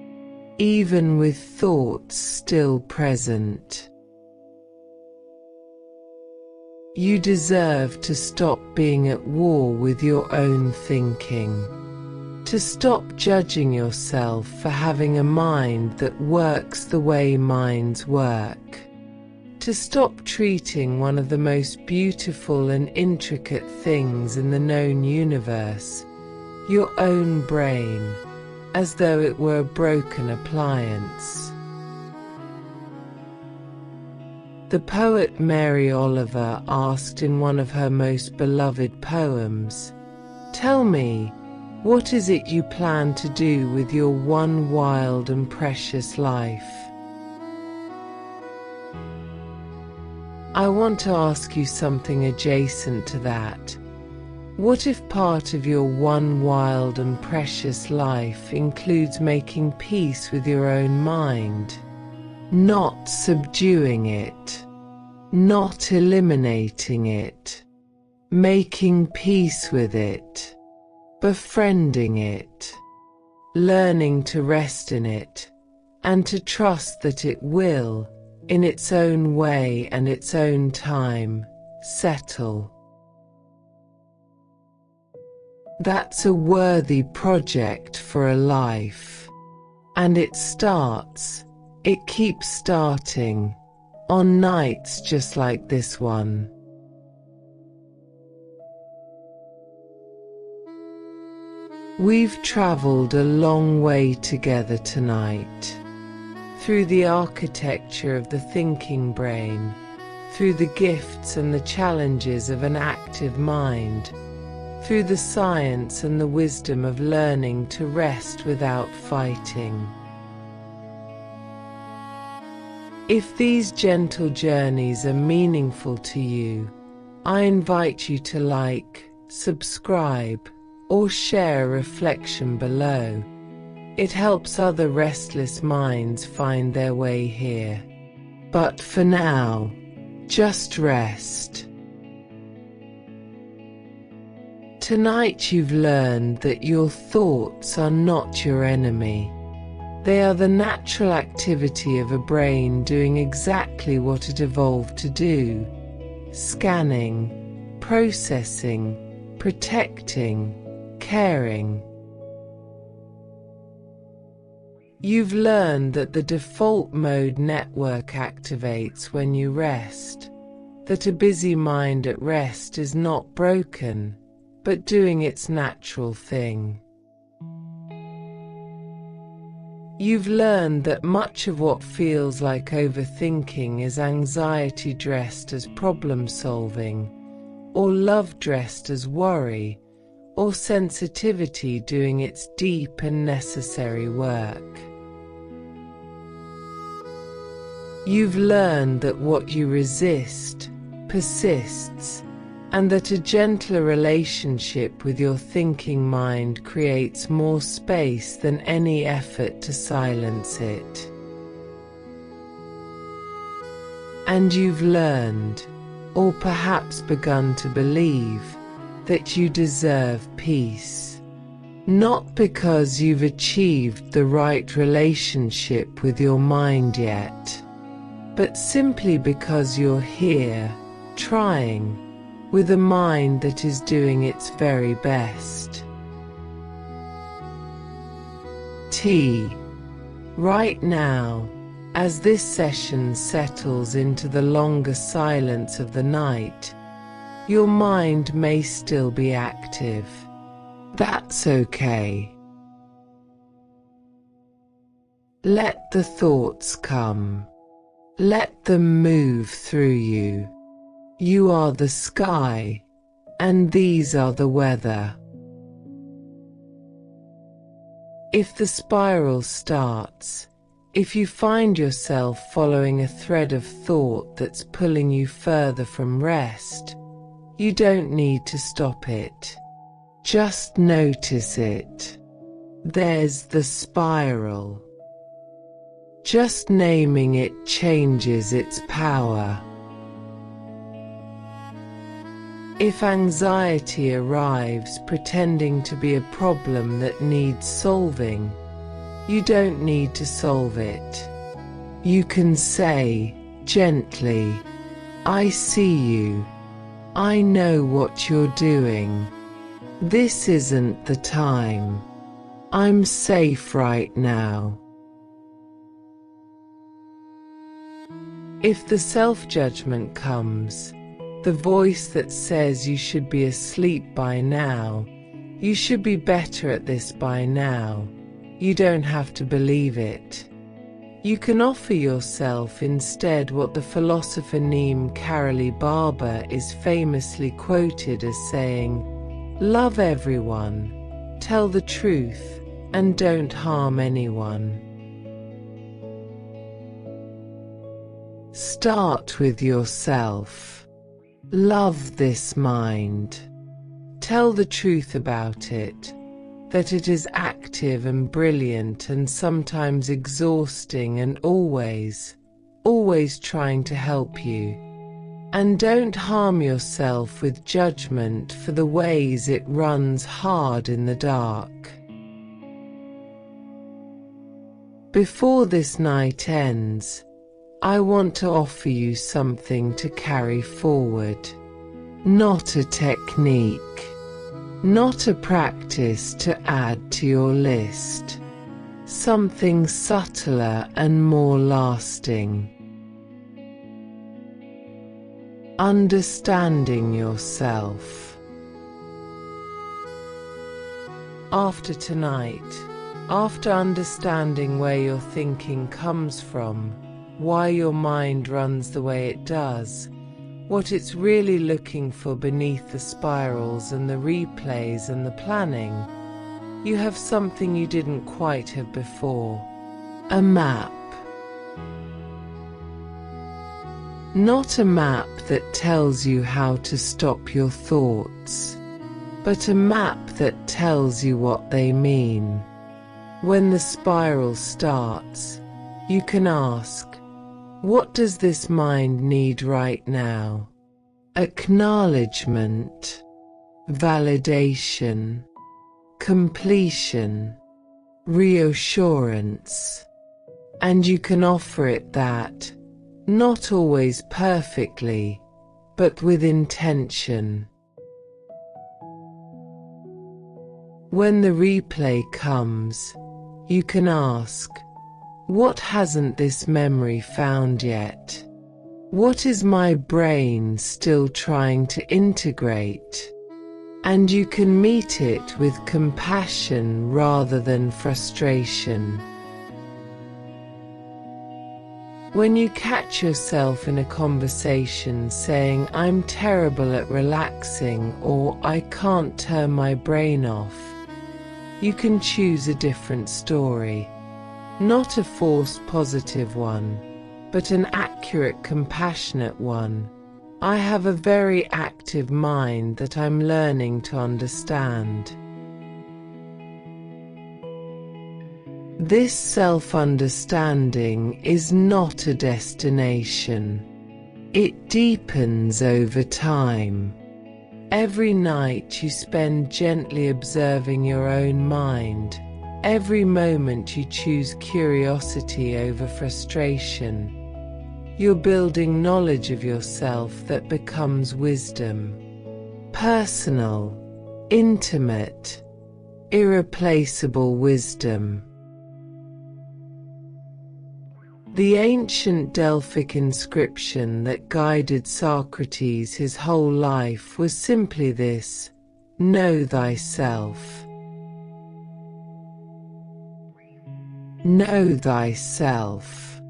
Speaker 1: even with thoughts still present. You deserve to stop being at war with your own thinking. To stop judging yourself for having a mind that works the way minds work. To stop treating one of the most beautiful and intricate things in the known universe, your own brain, as though it were a broken appliance. The poet Mary Oliver asked in one of her most beloved poems, "Tell me, what is it you plan to do with your one wild and precious life?" I want to ask you something adjacent to that. What if part of your one wild and precious life includes making peace with your own mind? Not subduing it, not eliminating it, making peace with it, befriending it, learning to rest in it, and to trust that it will, in its own way and its own time, settle. That's a worthy project for a life. And it keeps starting, on nights just like this one. We've traveled a long way together tonight, through the architecture of the thinking brain, through the gifts and the challenges of an active mind, through the science and the wisdom of learning to rest without fighting. If these gentle journeys are meaningful to you, I invite you to like, subscribe, or share a reflection below. It helps other restless minds find their way here. But for now, just rest. Tonight you've learned that your thoughts are not your enemy. They are the natural activity of a brain doing exactly what it evolved to do: scanning, processing, protecting, caring. You've learned that the default mode network activates when you rest, that a busy mind at rest is not broken, but doing its natural thing. You've learned that much of what feels like overthinking is anxiety dressed as problem solving, or love dressed as worry, or sensitivity doing its deep and necessary work. You've learned that what you resist persists, and that a gentler relationship with your thinking mind creates more space than any effort to silence it. And you've learned, or perhaps begun to believe, that you deserve peace. Not because you've achieved the right relationship with your mind yet, but simply because you're here, trying, with a mind that is doing its very best. Right now, as this session settles into the longer silence of the night, your mind may still be active. That's okay. Let the thoughts come. Let them move through you. You are the sky, and these are the weather. If the spiral starts, if you find yourself following a thread of thought that's pulling you further from rest, you don't need to stop it. Just notice it. There's the spiral. Just naming it changes its power. If anxiety arrives pretending to be a problem that needs solving, you don't need to solve it. You can say, gently, I see you. I know what you're doing. This isn't the time. I'm safe right now. If the self-judgment comes, the voice that says you should be asleep by now, you should be better at this by now, you don't have to believe it. You can offer yourself instead what the philosopher Neem Karoli Baba is famously quoted as saying, "Love everyone, tell the truth, and don't harm anyone." Start with yourself. Love this mind. Tell the truth about it, that it is active and brilliant and sometimes exhausting and always trying to help you. And don't harm yourself with judgment for the ways it runs hard in the dark. Before this night ends, I want to offer you something to carry forward. Not a technique, not a practice to add to your list. Something subtler and more lasting. Understanding yourself. After tonight, after understanding where your thinking comes from, why your mind runs the way it does, what it's really looking for beneath the spirals and the replays and the planning, you have something you didn't quite have before. A map. Not a map that tells you how to stop your thoughts, but a map that tells you what they mean. When the spiral starts, you can ask, what does this mind need right now? Acknowledgement, validation, completion, reassurance. And you can offer it that, not always perfectly, but with intention. When the replay comes, you can ask, what hasn't this memory found yet? What is my brain still trying to integrate? And you can meet it with compassion rather than frustration. When you catch yourself in a conversation saying, I'm terrible at relaxing, or I can't turn my brain off, you can choose a different story. Not a forced positive one, but an accurate, compassionate one. I have a very active mind that I'm learning to understand. This self-understanding is not a destination. It deepens over time. Every night you spend gently observing your own mind. Every moment you choose curiosity over frustration. You're building knowledge of yourself that becomes wisdom. Personal, intimate, irreplaceable wisdom. The ancient Delphic inscription that guided Socrates his whole life was simply this: know thyself. Know thyself,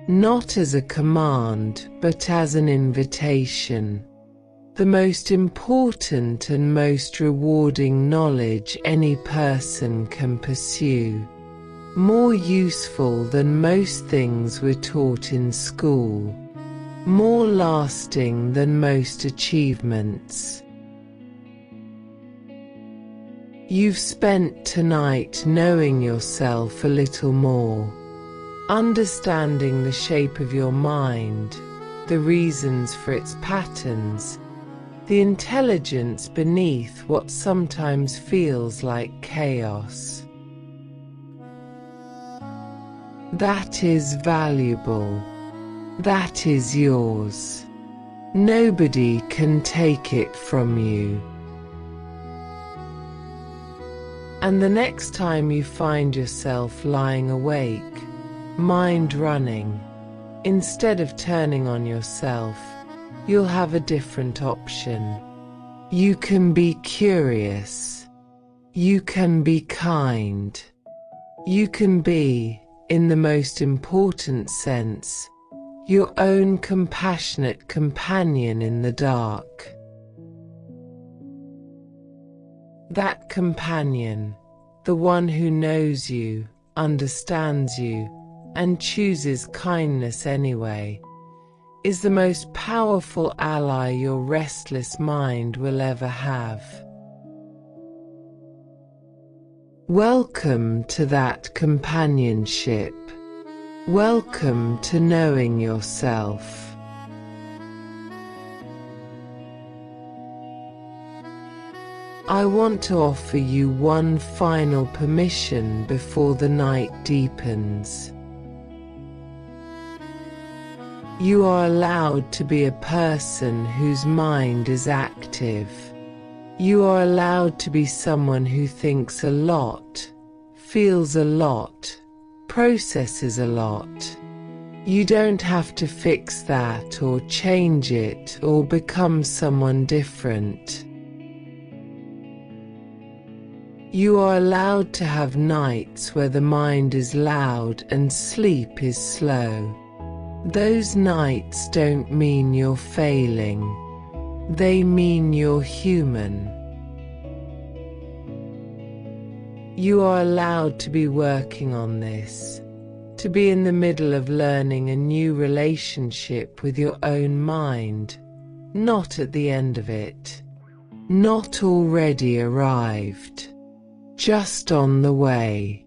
Speaker 1: not as a command, but as an invitation. The most important and most rewarding knowledge any person can pursue. More useful than most things we're taught in school. More lasting than most achievements. You've spent tonight knowing yourself a little more, understanding the shape of your mind, the reasons for its patterns, the intelligence beneath what sometimes feels like chaos. That is valuable. That is yours. Nobody can take it from you. And the next time you find yourself lying awake, mind running, instead of turning on yourself, you'll have a different option. You can be curious. You can be kind. You can be, in the most important sense, your own compassionate companion in the dark. That companion, the one who knows you, understands you, and chooses kindness anyway, is the most powerful ally your restless mind will ever have. Welcome to that companionship. Welcome to knowing yourself. I want to offer you one final permission before the night deepens. You are allowed to be a person whose mind is active. You are allowed to be someone who thinks a lot, feels a lot, processes a lot. You don't have to fix that or change it or become someone different. You are allowed to have nights where the mind is loud and sleep is slow. Those nights don't mean you're failing. They mean you're human. You are allowed to be working on this, to be in the middle of learning a new relationship with your own mind, not at the end of it, not already arrived, just on the way.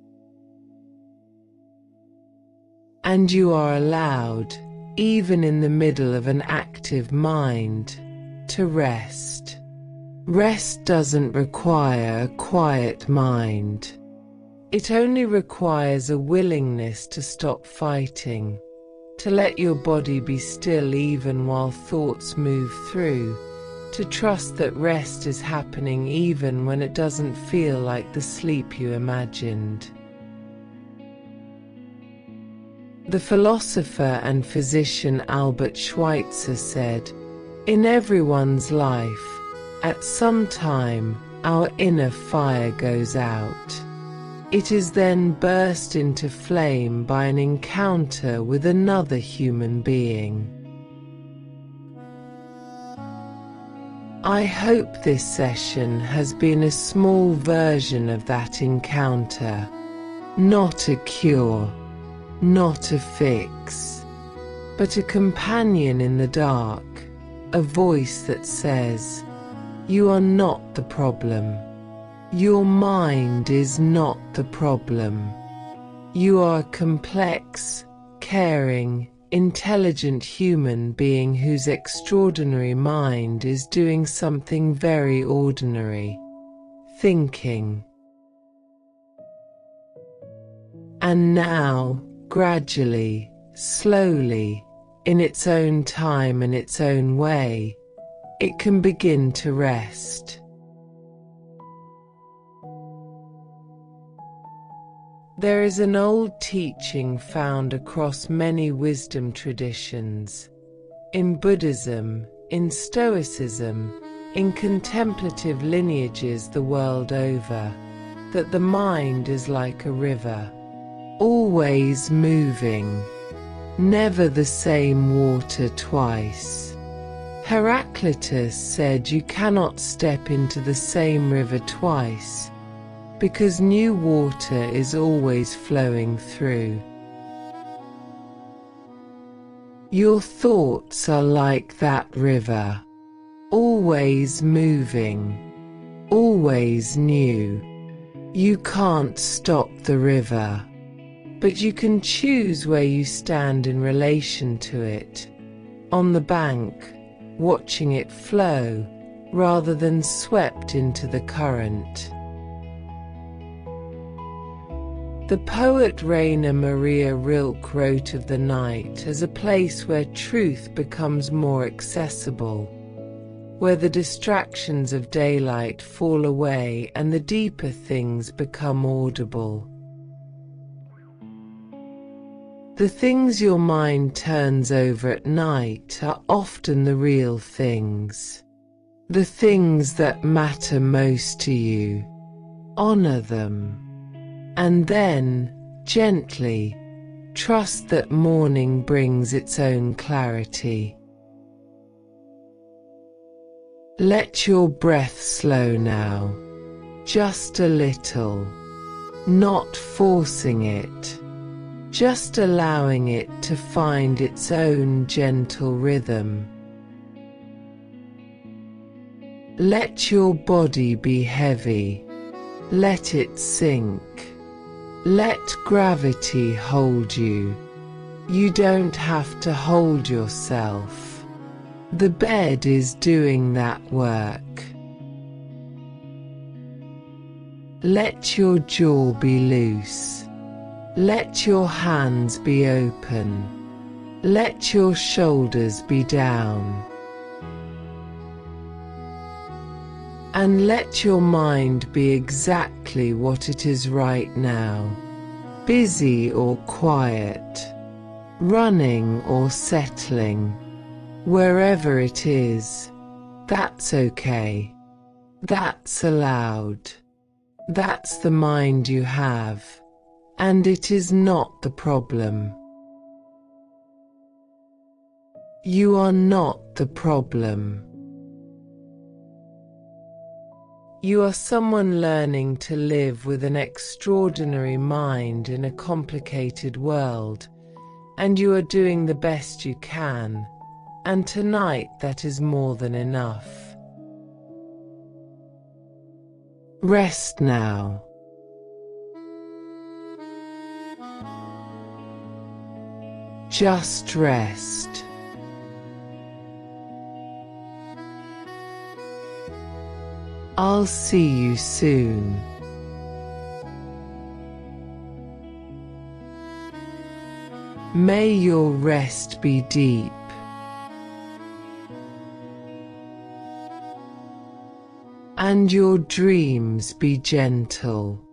Speaker 1: And you are allowed, even in the middle of an active mind, to rest. Rest doesn't require a quiet mind. It only requires a willingness to stop fighting, to let your body be still even while thoughts move through, to trust that rest is happening even when it doesn't feel like the sleep you imagined. The philosopher and physician Albert Schweitzer said, "In everyone's life, at some time, our inner fire goes out. It is then burst into flame by an encounter with another human being." I hope this session has been a small version of that encounter. Not a cure, not a fix, but a companion in the dark. A voice that says, "You are not the problem. Your mind is not the problem. You are a complex, caring, intelligent human being whose extraordinary mind is doing something very ordinary, thinking." And now, gradually, slowly, in its own time and its own way, it can begin to rest. There is an old teaching found across many wisdom traditions, in Buddhism, in Stoicism, in contemplative lineages the world over, that the mind is like a river, always moving, never the same water twice. Heraclitus said you cannot step into the same river twice, because new water is always flowing through. Your thoughts are like that river, always moving, always new. You can't stop the river, but you can choose where you stand in relation to it, on the bank, watching it flow, rather than swept into the current. The poet Rainer Maria Rilke wrote of the night as a place where truth becomes more accessible, where the distractions of daylight fall away and the deeper things become audible. The things your mind turns over at night are often the real things, the things that matter most to you. Honor them. And then, gently, trust that morning brings its own clarity. Let your breath slow now, just a little, not forcing it, just allowing it to find its own gentle rhythm. Let your body be heavy. Let it sink. Let gravity hold you. You don't have to hold yourself. The bed is doing that work. Let your jaw be loose. Let your hands be open. Let your shoulders be down. And let your mind be exactly what it is right now. Busy or quiet. Running or settling. Wherever it is. That's okay. That's allowed. That's the mind you have. And it is not the problem. You are not the problem. You are someone learning to live with an extraordinary mind in a complicated world, and you are doing the best you can, and tonight that is more than enough. Rest now. Just rest. I'll see you soon. May your rest be deep. And your dreams be gentle.